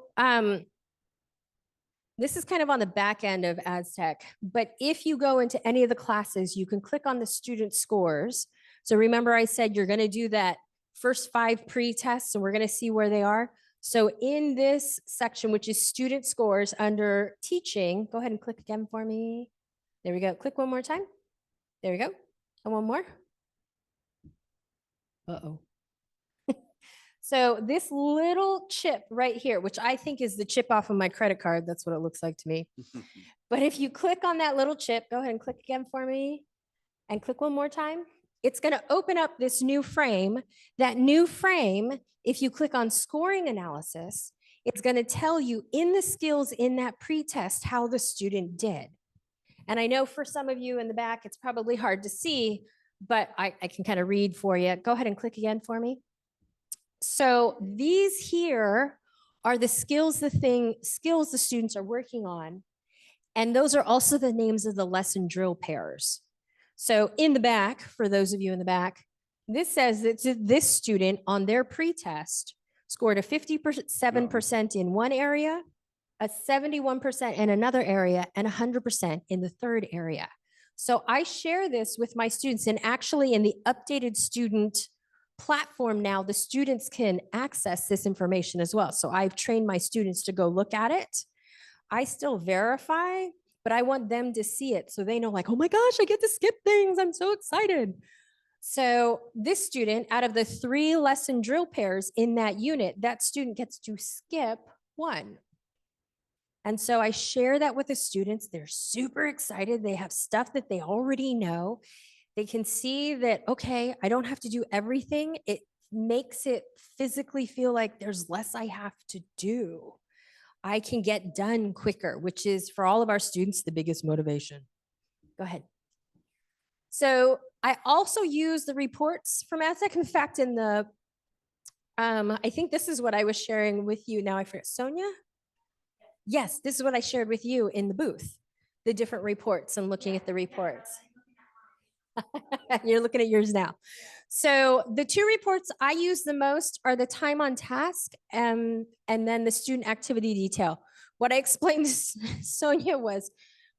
this is kind of on the back end of Aztec, but if you go into any of the classes, you can click on the student scores. So remember I said you're going to do that first 5 pre-tests and we're going to see where they are. So in this section, which is student scores under teaching, go ahead and click again for me. There we go. Click one more time. There we go. And one more. Uh-oh. So this little chip right here, which I think is the chip off of my credit card, that's what it looks like to me. But if you click on that little chip, go ahead and click again for me and click one more time. It's going to open up this new frame. That new frame, if you click on scoring analysis, it's going to tell you in the skills in that pretest how the student did. And I know for some of you in the back, it's probably hard to see, but I can kind of read for you. Go ahead and click again for me. So these here are the skills the students are working on. And those are also the names of the lesson drill pairs. So in the back, for those of you in the back, this says that this student on their pretest scored a 57% in one area, a 71% in another area, and 100% in the third area. So I share this with my students, and actually in the updated student platform now, the students can access this information as well. So I've trained my students to go look at it. I still verify, but I want them to see it so they know like, oh my gosh, I get to skip things. I'm so excited. So this student, out of the 3 lesson drill pairs in that unit, that student gets to skip 1. And so I share that with the students. They're super excited. They have stuff that they already know. They can see that, okay, I don't have to do everything. It makes it physically feel like there's less I have to do. I can get done quicker, which is for all of our students, the biggest motivation. Go ahead. So I also use the reports from Aztec. In fact, in the, I think this is what I was sharing with you. Now I forget, Sonia? Yes, this is what I shared with you in the booth, the different reports and looking at the reports. You're looking at yours now. So the two reports I use the most are the time on task and then the student activity detail. What I explained to Sonia was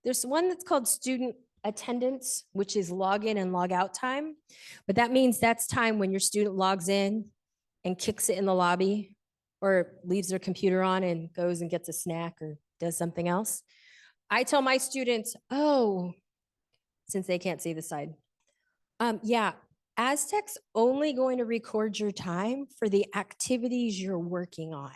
there's one that's called student attendance, which is log in and log out time. But that means that's time when your student logs in and kicks it in the lobby or leaves their computer on and goes and gets a snack or does something else. I tell my students, oh, since they can't see the side. Yeah, Aztec's only going to record your time for the activities you're working on.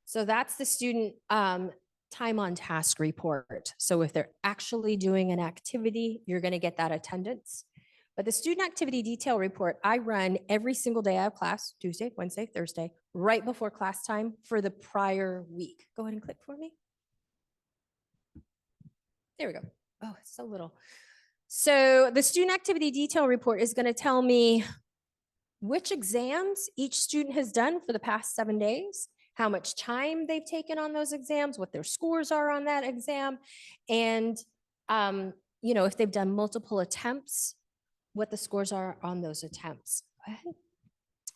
So that's the student time on task report. So if they're actually doing an activity, you're going to get that attendance. But the student activity detail report, I run every single day I have class, Tuesday, Wednesday, Thursday, right before class time for the prior week. Go ahead and click for me. There we go. Oh, it's so little. So the student activity detail report is going to tell me which exams each student has done for the past 7 days, how much time they've taken on those exams, what their scores are on that exam, and if they've done multiple attempts, what the scores are on those attempts. Go ahead.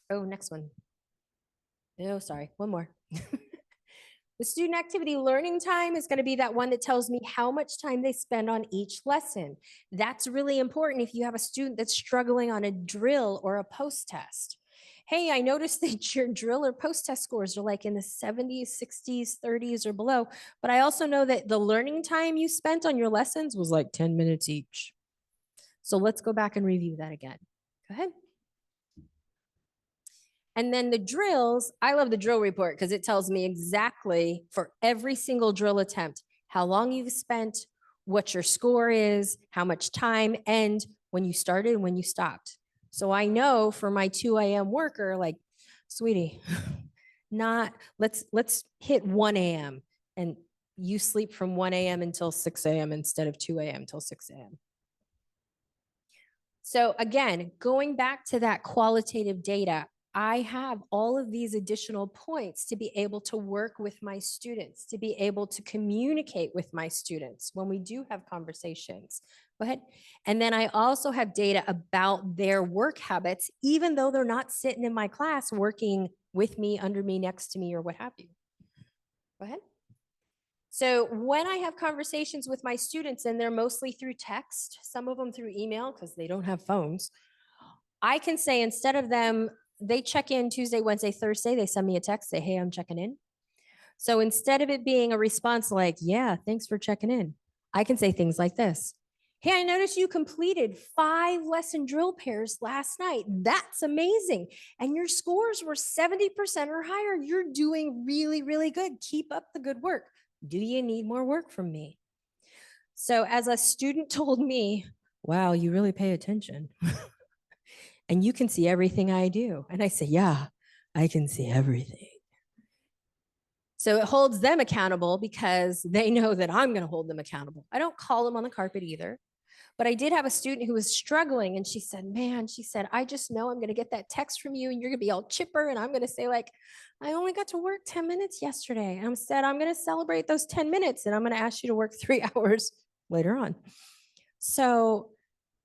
Oh, next one. Oh, sorry, one more. The student activity learning time is going to be that one that tells me how much time they spend on each lesson. That's really important if you have a student that's struggling on a drill or a post-test. Hey, I noticed that your drill or post-test scores are like in the 70s, 60s, 30s or below, but I also know that the learning time you spent on your lessons was like 10 minutes each. So let's go back and review that again. Go ahead. And then the drills, I love the drill report because it tells me exactly for every single drill attempt, how long you've spent, what your score is, how much time, and when you started and when you stopped. So I know for my 2 a.m. worker, like, sweetie, let's hit 1 a.m. and you sleep from 1 a.m. until 6 a.m. instead of 2 a.m. till 6 a.m. So again, going back to that qualitative data, I have all of these additional points to be able to work with my students, to be able to communicate with my students when we do have conversations. Go ahead. And then I also have data about their work habits, even though they're not sitting in my class working with me, under me, next to me, or what have you. Go ahead. So when I have conversations with my students, and they're mostly through text, some of them through email because they don't have phones, I can say instead of them, they check in Tuesday, Wednesday, Thursday, they send me a text, say, hey, I'm checking in. So instead of it being a response like, yeah, thanks for checking in, I can say things like this. Hey, I noticed you completed 5 lesson drill pairs last night. That's amazing. And your scores were 70% or higher. You're doing really, really good. Keep up the good work. Do you need more work from me? So as a student told me, wow, you really pay attention. And you can see everything I do. And I say, yeah, I can see everything. So it holds them accountable because they know that I'm going to hold them accountable. I don't call them on the carpet either. But I did have a student who was struggling and she said, man, she said, I just know I'm going to get that text from you and you're going to be all chipper. And I'm going to say like, I only got to work 10 minutes yesterday. And I said, I'm going to celebrate those 10 minutes and I'm going to ask you to work 3 hours later on. So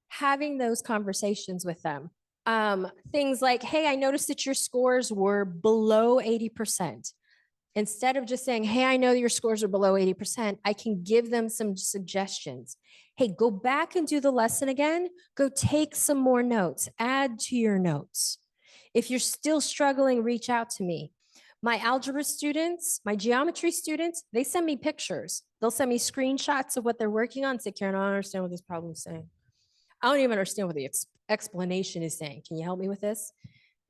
having those conversations with them, things like, hey, I noticed that your scores were below 80%. Instead of just saying, hey, I know your scores are below 80%, I can give them some suggestions. Hey, go back and do the lesson again. Go take some more notes, add to your notes. If you're still struggling, reach out to me. My algebra students, my geometry students, they send me pictures. They'll send me screenshots of what they're working on. Say, Karen, I don't understand what this problem is saying. I don't even understand what the explanation is saying. Can you help me with this?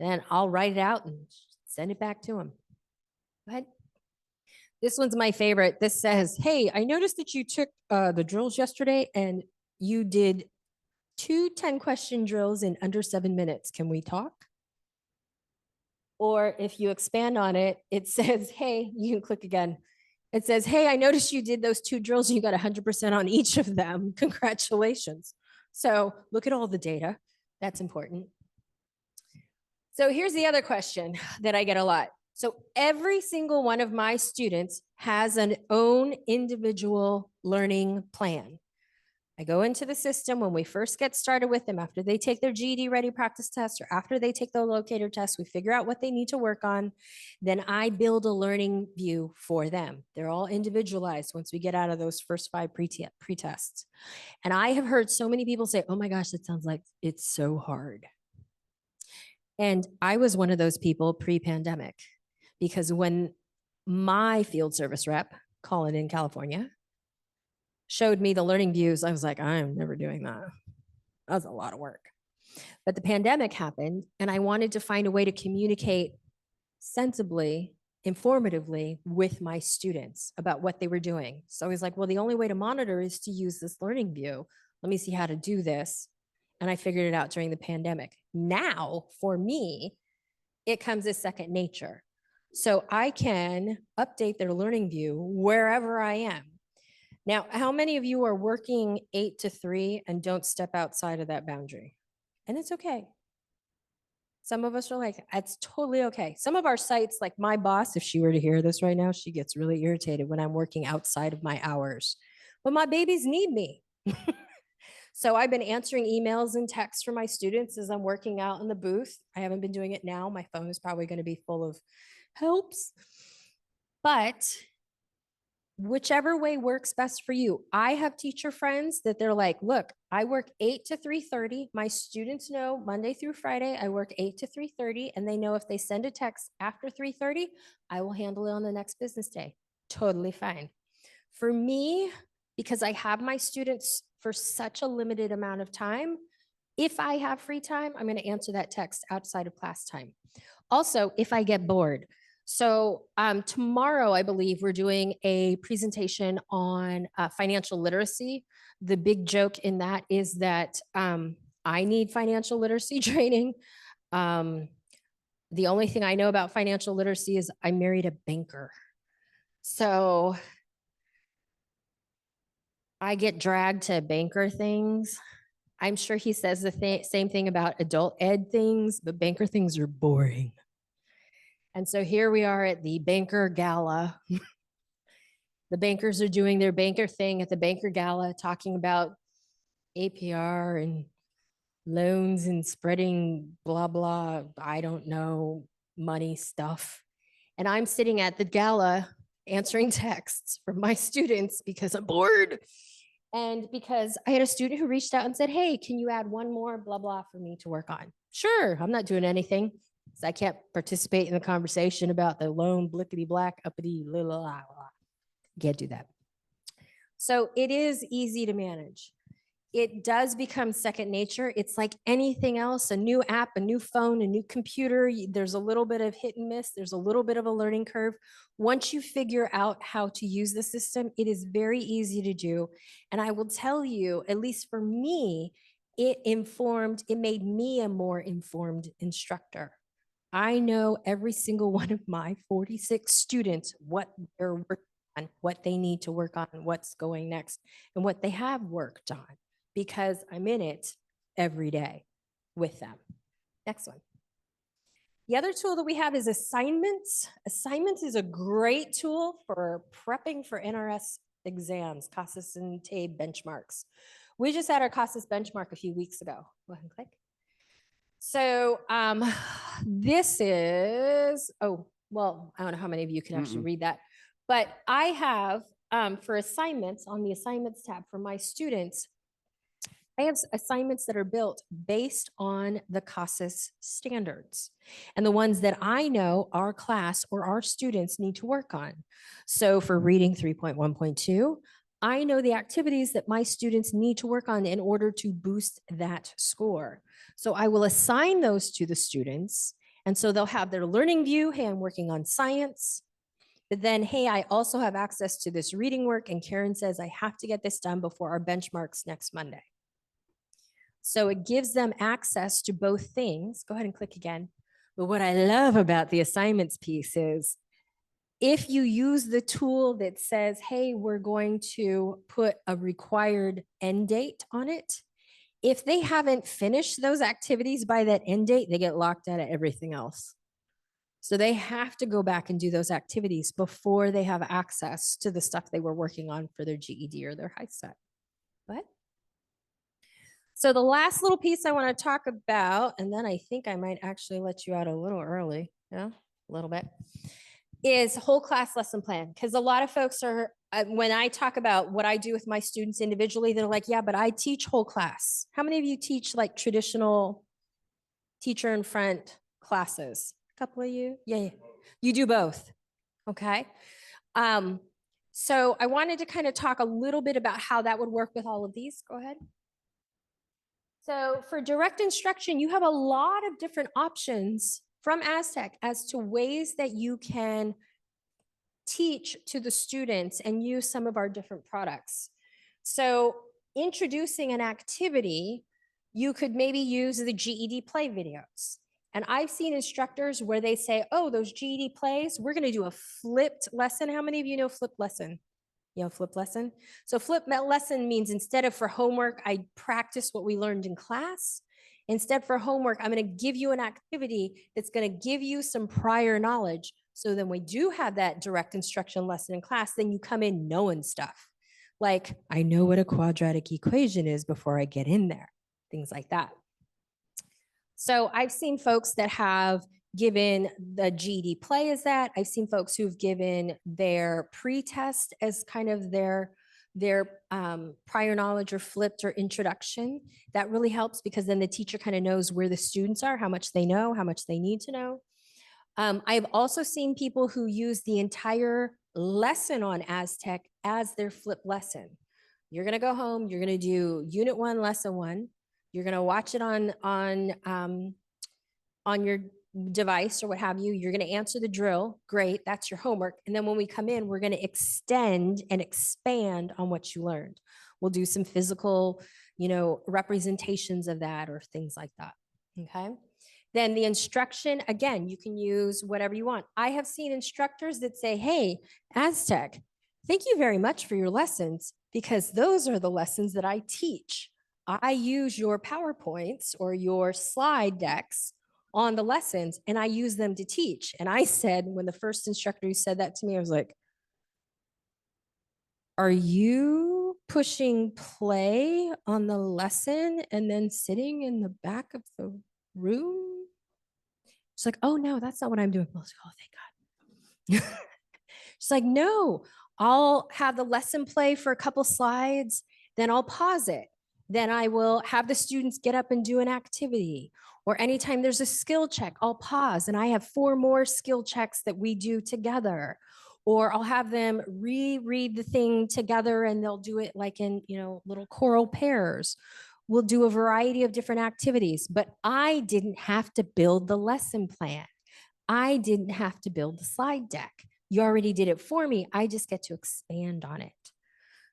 Then I'll write it out and send it back to them. Go ahead. This one's my favorite. This says, hey, I noticed that you took the drills yesterday and you did 2 10-question drills in under 7 minutes. Can we talk? Or if you expand on it, it says, hey, you can click again. It says, hey, I noticed you did those 2 drills. You got 100% on each of them. Congratulations. So look at all the data. That's important. So here's the other question that I get a lot. So every single one of my students has an own individual learning plan. I go into the system when we first get started with them, after they take their GED ready practice test or after they take the locator test, we figure out what they need to work on. Then I build a learning view for them. They're all individualized once we get out of those first 5 pre-tests. And I have heard so many people say, oh my gosh, that sounds like it's so hard. And I was one of those people pre-pandemic, because when my field service rep, Colin in California, showed me the learning views, I was like, I'm never doing that. That was a lot of work. But the pandemic happened, and I wanted to find a way to communicate sensibly, informatively with my students about what they were doing. So I was like, well, the only way to monitor is to use this learning view. Let me see how to do this. And I figured it out during the pandemic. Now, for me, it comes as second nature. So I can update their learning view wherever I am. Now, how many of you are working 8 to 3 and don't step outside of that boundary? And it's okay. Some of us are like, it's totally okay. Some of our sites, like my boss, if she were to hear this right now, she gets really irritated when I'm working outside of my hours. But my babies need me. So I've been answering emails and texts from my students as I'm working out in the booth. I haven't been doing it now. My phone is probably going to be full of helps. But whichever way works best for you. I have teacher friends that they're like, look, I work 8 to 3:30. My students know Monday through Friday, I work 8 to 3:30, and they know if they send a text after 3:30, I will handle it on the next business day. Totally fine. For me, because I have my students for such a limited amount of time, if I have free time, I'm going to answer that text outside of class time. Also, if I get bored. So tomorrow, I believe we're doing a presentation on financial literacy. The big joke in that is that I need financial literacy training. The only thing I know about financial literacy is I married a banker. So I get dragged to banker things. I'm sure he says the same thing about adult ed things, but banker things are boring. And so here we are at the banker gala. The bankers are doing their banker thing at the banker gala, talking about APR and loans and spreading blah, blah, I don't know, money stuff. And I'm sitting at the gala answering texts from my students because I'm bored. And because I had a student who reached out and said, hey, can you add one more blah, blah for me to work on? Sure, I'm not doing anything. So I can't participate in the conversation about the loan, blickety black, uppity, blah, blah, blah. Can't do that. So it is easy to manage. It does become second nature. It's like anything else, a new app, a new phone, a new computer. There's a little bit of hit and miss. There's a little bit of a learning curve. Once you figure out how to use the system, it is very easy to do. And I will tell you, at least for me, it made me a more informed instructor. I know every single one of my 46 students, what they're working on, what they need to work on, what's going next, and what they have worked on, because I'm in it every day with them. Next one. The other tool that we have is assignments. Assignments is a great tool for prepping for NRS exams, CASAS and TABE benchmarks. We just had our CASAS benchmark a few weeks ago. Go ahead and click. So this is, oh, well, I don't know how many of you can actually read that, but I have for assignments on the assignments tab for my students, I have assignments that are built based on the CASAS standards and the ones that I know our class or our students need to work on. So for reading 3.1.2, I know the activities that my students need to work on in order to boost that score. So I will assign those to the students. And so they'll have their learning view. Hey, I'm working on science. But then, hey, I also have access to this reading work. And Karen says I have to get this done before our benchmarks next Monday. So it gives them access to both things. Go ahead and click again. But what I love about the assignments piece is if you use the tool that says, hey, we're going to put a required end date on it, if they haven't finished those activities by that end date, they get locked out of everything else. So they have to go back and do those activities before they have access to the stuff they were working on for their GED or their HiSET. What? So the last little piece I want to talk about, and then I think I might actually let you out a little early, yeah, a little bit, is whole class lesson plan. Because a lot of folks are, when I talk about what I do with my students individually, they're like, yeah, but I teach whole class. How many of you teach like traditional teacher in front classes? A couple of you? Yeah. You do both. Okay. So I wanted to kind of talk a little bit about how that would work with all of these. Go ahead. So for direct instruction, you have a lot of different options from Aztec as to ways that you can teach to the students and use some of our different products. So introducing an activity, you could maybe use the GED play videos. And I've seen instructors where they say, oh, those GED plays, we're going to do a flipped lesson. How many of you know flipped lesson? You know, flipped lesson. So flipped lesson means instead of for homework, I practice what we learned in class. Instead for homework, I'm going to give you an activity that's going to give you some prior knowledge. So then we do have that direct instruction lesson in class, then you come in knowing stuff. Like, I know what a quadratic equation is before I get in there, things like that. So I've seen folks that have given the GED play as that. I've seen folks who've given their pre-test as kind of their prior knowledge or flipped or introduction. That really helps because then the teacher kind of knows where the students are, how much they know, how much they need to know. I've also seen people who use the entire lesson on Aztec as their flip lesson. You're going to go home, you're going to do unit 1, lesson 1. You're going to watch it on your device or what have you. You're going to answer the drill. Great. That's your homework. And then when we come in, we're going to extend and expand on what you learned. We'll do some physical, representations of that or things like that. Okay. Then the instruction, again, you can use whatever you want. I have seen instructors that say, hey, Aztec, thank you very much for your lessons because those are the lessons that I teach. I use your PowerPoints or your slide decks on the lessons and I use them to teach. And I said, when the first instructor who said that to me, I was like, are you pushing play on the lesson and then sitting in the back of the room? She's like, oh no, that's not what I'm doing. I was like, oh, thank God. She's like, no, I'll have the lesson play for a couple slides, then I'll pause it. Then I will have the students get up and do an activity. Or anytime there's a skill check, I'll pause and I have 4 more skill checks that we do together. Or I'll have them reread the thing together and they'll do it like in, little choral pairs. We'll do a variety of different activities, but I didn't have to build the lesson plan. I didn't have to build the slide deck. You already did it for me. I just get to expand on it.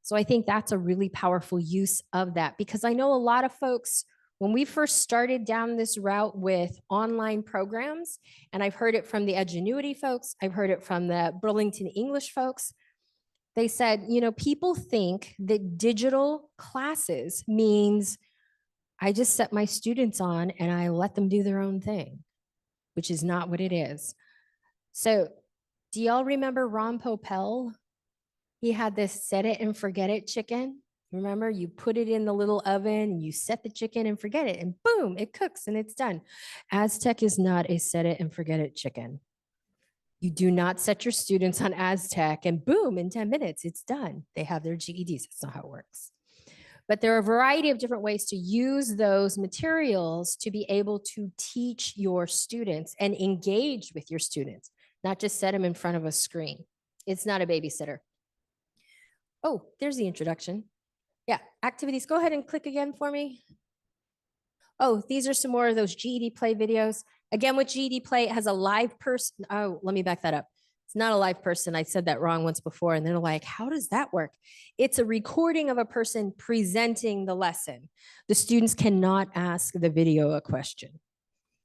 So I think that's a really powerful use of that because I know a lot of folks, when we first started down this route with online programs, and I've heard it from the Edgenuity folks, I've heard it from the Burlington English folks, they said, people think that digital classes means I just set my students on and I let them do their own thing, which is not what it is. So do y'all remember Ron Popel? He had this set it and forget it chicken. Remember, you put it in the little oven and you set the chicken and forget it and boom, it cooks and it's done. Aztec is not a set it and forget it chicken. You do not set your students on Aztec and boom, in 10 minutes, it's done. They have their GEDs. That's not how it works. But there are a variety of different ways to use those materials to be able to teach your students and engage with your students, not just set them in front of a screen. It's not a babysitter. Oh, there's the introduction. Yeah, activities. Go ahead and click again for me. Oh, these are some more of those GED play videos. Again, with GED play, it has a live person. Oh, let me back that up. It's not a live person. I said that wrong once before. And they're like, how does that work? It's a recording of a person presenting the lesson. The students cannot ask the video a question.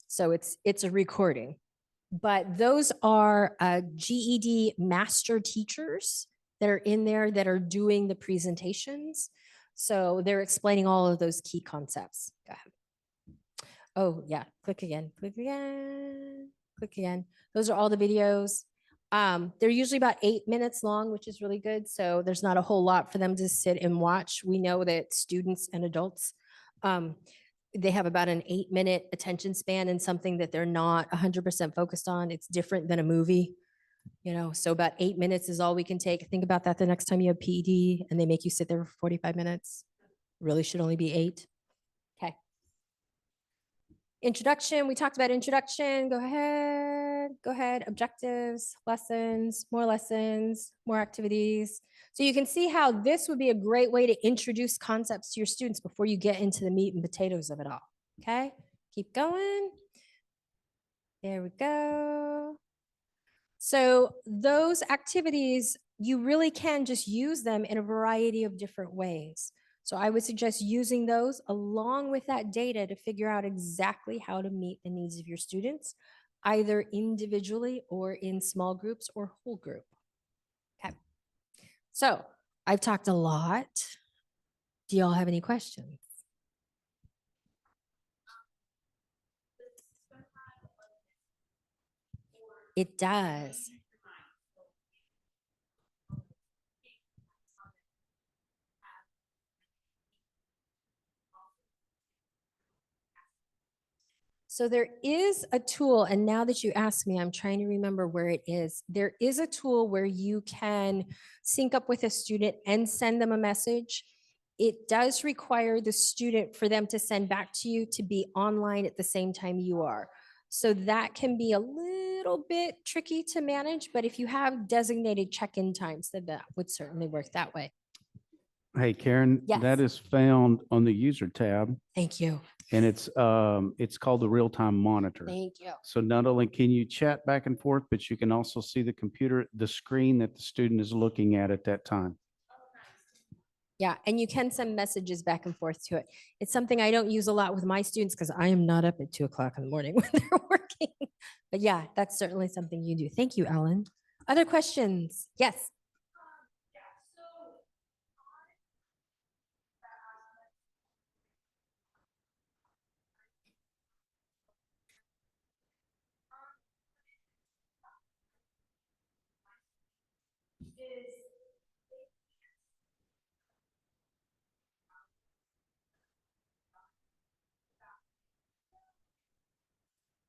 So it's a recording. But those are GED master teachers that are in there that are doing the presentations. So they're explaining all of those key concepts. Go ahead. Oh, yeah. Click again. Click again. click again. Those are all the videos. They're usually about 8 minutes long, which is really good. So there's not a whole lot for them to sit and watch. We know that students and adults, they have about an 8-minute attention span and something that they're not 100% focused on. It's different than a movie, you know, so about 8 minutes is all we can take. Think about that the next time you have PED and they make you sit there for 45 minutes. Really should only be 8. Okay. Introduction, we talked about introduction. Go ahead. Objectives, lessons, more activities. So you can see how this would be a great way to introduce concepts to your students before you get into the meat and potatoes of it all. Okay, keep going. There we go. So those activities, you really can just use them in a variety of different ways. So I would suggest using those along with that data to figure out exactly how to meet the needs of your students, either individually or in small groups or whole group. Okay. So I've talked a lot. Do y'all have any questions? It does. So there is a tool, and now that you ask me, I'm trying to remember where it is. There is a tool where you can sync up with a student and send them a message. It does require the student for them to send back to you to be online at the same time you are. So that can be a little bit tricky to manage, but if you have designated check-in times, then that would certainly work that way. Hey, Karen, Yes. that is found on the user tab, Thank you. and it's called the real-time monitor. Thank you. So not only can you chat back and forth, but you can also see the screen that the student is looking at that time. Yeah, and you can send messages back and forth to it. It's something I don't use a lot with my students because I am not up at 2 o'clock in the morning when they're working. But yeah, that's certainly something you do. Thank you, Ellen. Other questions? Yes.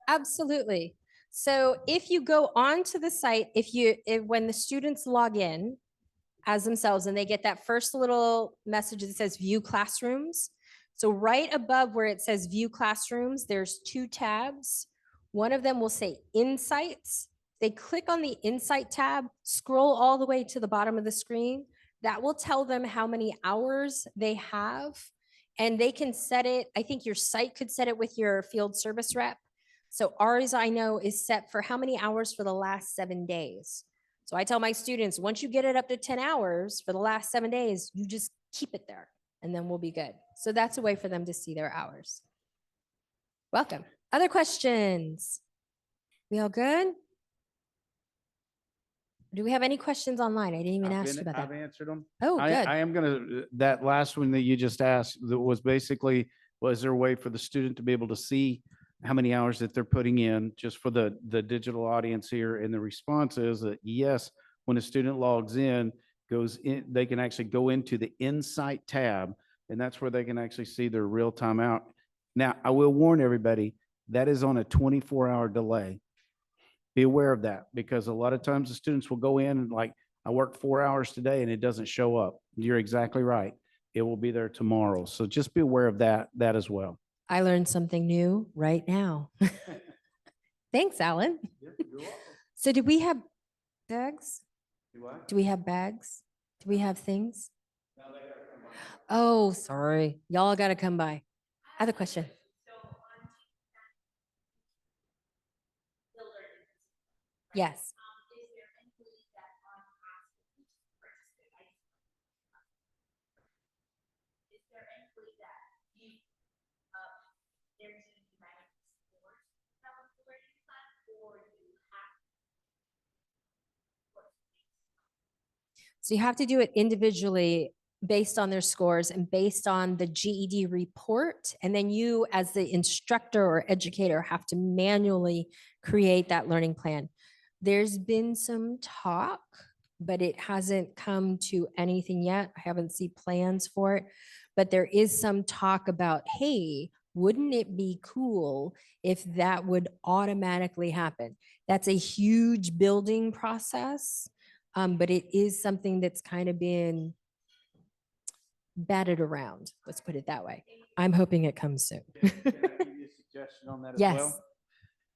Absolutely. So if you go onto the site, when the students log in as themselves and they get that first little message that says view classrooms. So right above where it says view classrooms, there's 2 tabs. One of them will say insights. They click on the insight tab, scroll all the way to the bottom of the screen. That will tell them how many hours they have. And they can set it, I think your site could set it with your field service rep. So ours, I know, is set for how many hours for the last 7 days. So I tell my students, once you get it up to 10 hours for the last 7 days, you just keep it there and then we'll be good. So that's a way for them to see their hours. Welcome. Other questions? We all good? Do we have any questions online? I didn't even ask you about that. I've answered them. Oh, good. I am gonna, that last one that you just asked, that was basically, was there a way for the student to be able to see how many hours that they're putting in, just for the digital audience here? And the response is that yes, when a student logs in, goes in, they can actually go into the Insight tab, and that's where they can actually see their real-time out. Now, I will warn everybody, that is on a 24-hour delay. Be aware of that, because a lot of times the students will go in and like, I worked 4 hours today and it doesn't show up. You're exactly right. It will be there tomorrow. So just be aware of that as well. I learned something new right now. Thanks, Alan. You're welcome. So do we have bags? Do I? Do we have bags? Do we have things? Oh, sorry. Y'all got to come by. Other question. Yes. So you have to do it individually. based on their scores and based on the GED report. And then you, as the instructor or educator, have to manually create that learning plan. There's been some talk, but it hasn't come to anything yet. I haven't seen plans for it, but there is some talk about, hey, wouldn't it be cool if that would automatically happen? That's a huge building process, but it is something that's kind of been batted around. Let's put it that way. I'm hoping it comes soon. Can I give you a suggestion on that as Yes. well?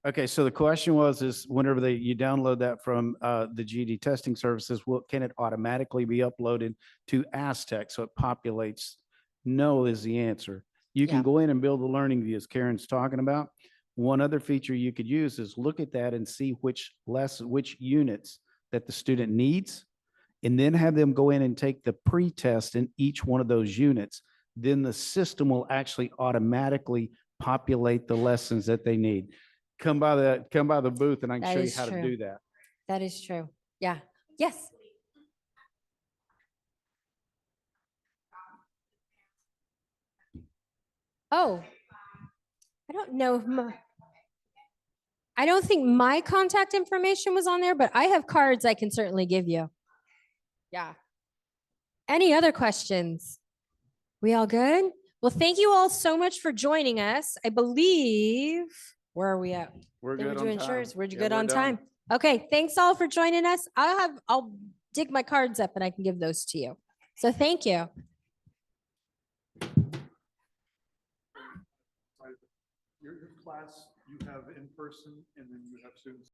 Okay, so the question was, is whenever you download that from the GED testing services, can it automatically be uploaded to Aztec so it populates? No is the answer. You can Yeah. go in and build the learning view as Karen's talking about. One other feature you could use is look at that and see which units that the student needs, and then have them go in and take the pre-test in each one of those units. Then the system will actually automatically populate the lessons that they need. Come by the booth and I can That show you is how to true. do that. That is true. Yeah. Yes. Oh, I don't know if I don't think my contact information was on there, but I have cards I can certainly give you. Yeah. Any other questions? We all good? Well, thank you all so much for joining us. I believe, where are we at? We're They were good on doing time. yours. We're Yeah, good we're on done. time. Okay, thanks all for joining us. I'll dig my cards up and I can give those to you. So thank you. Your class, you have in person and then you have students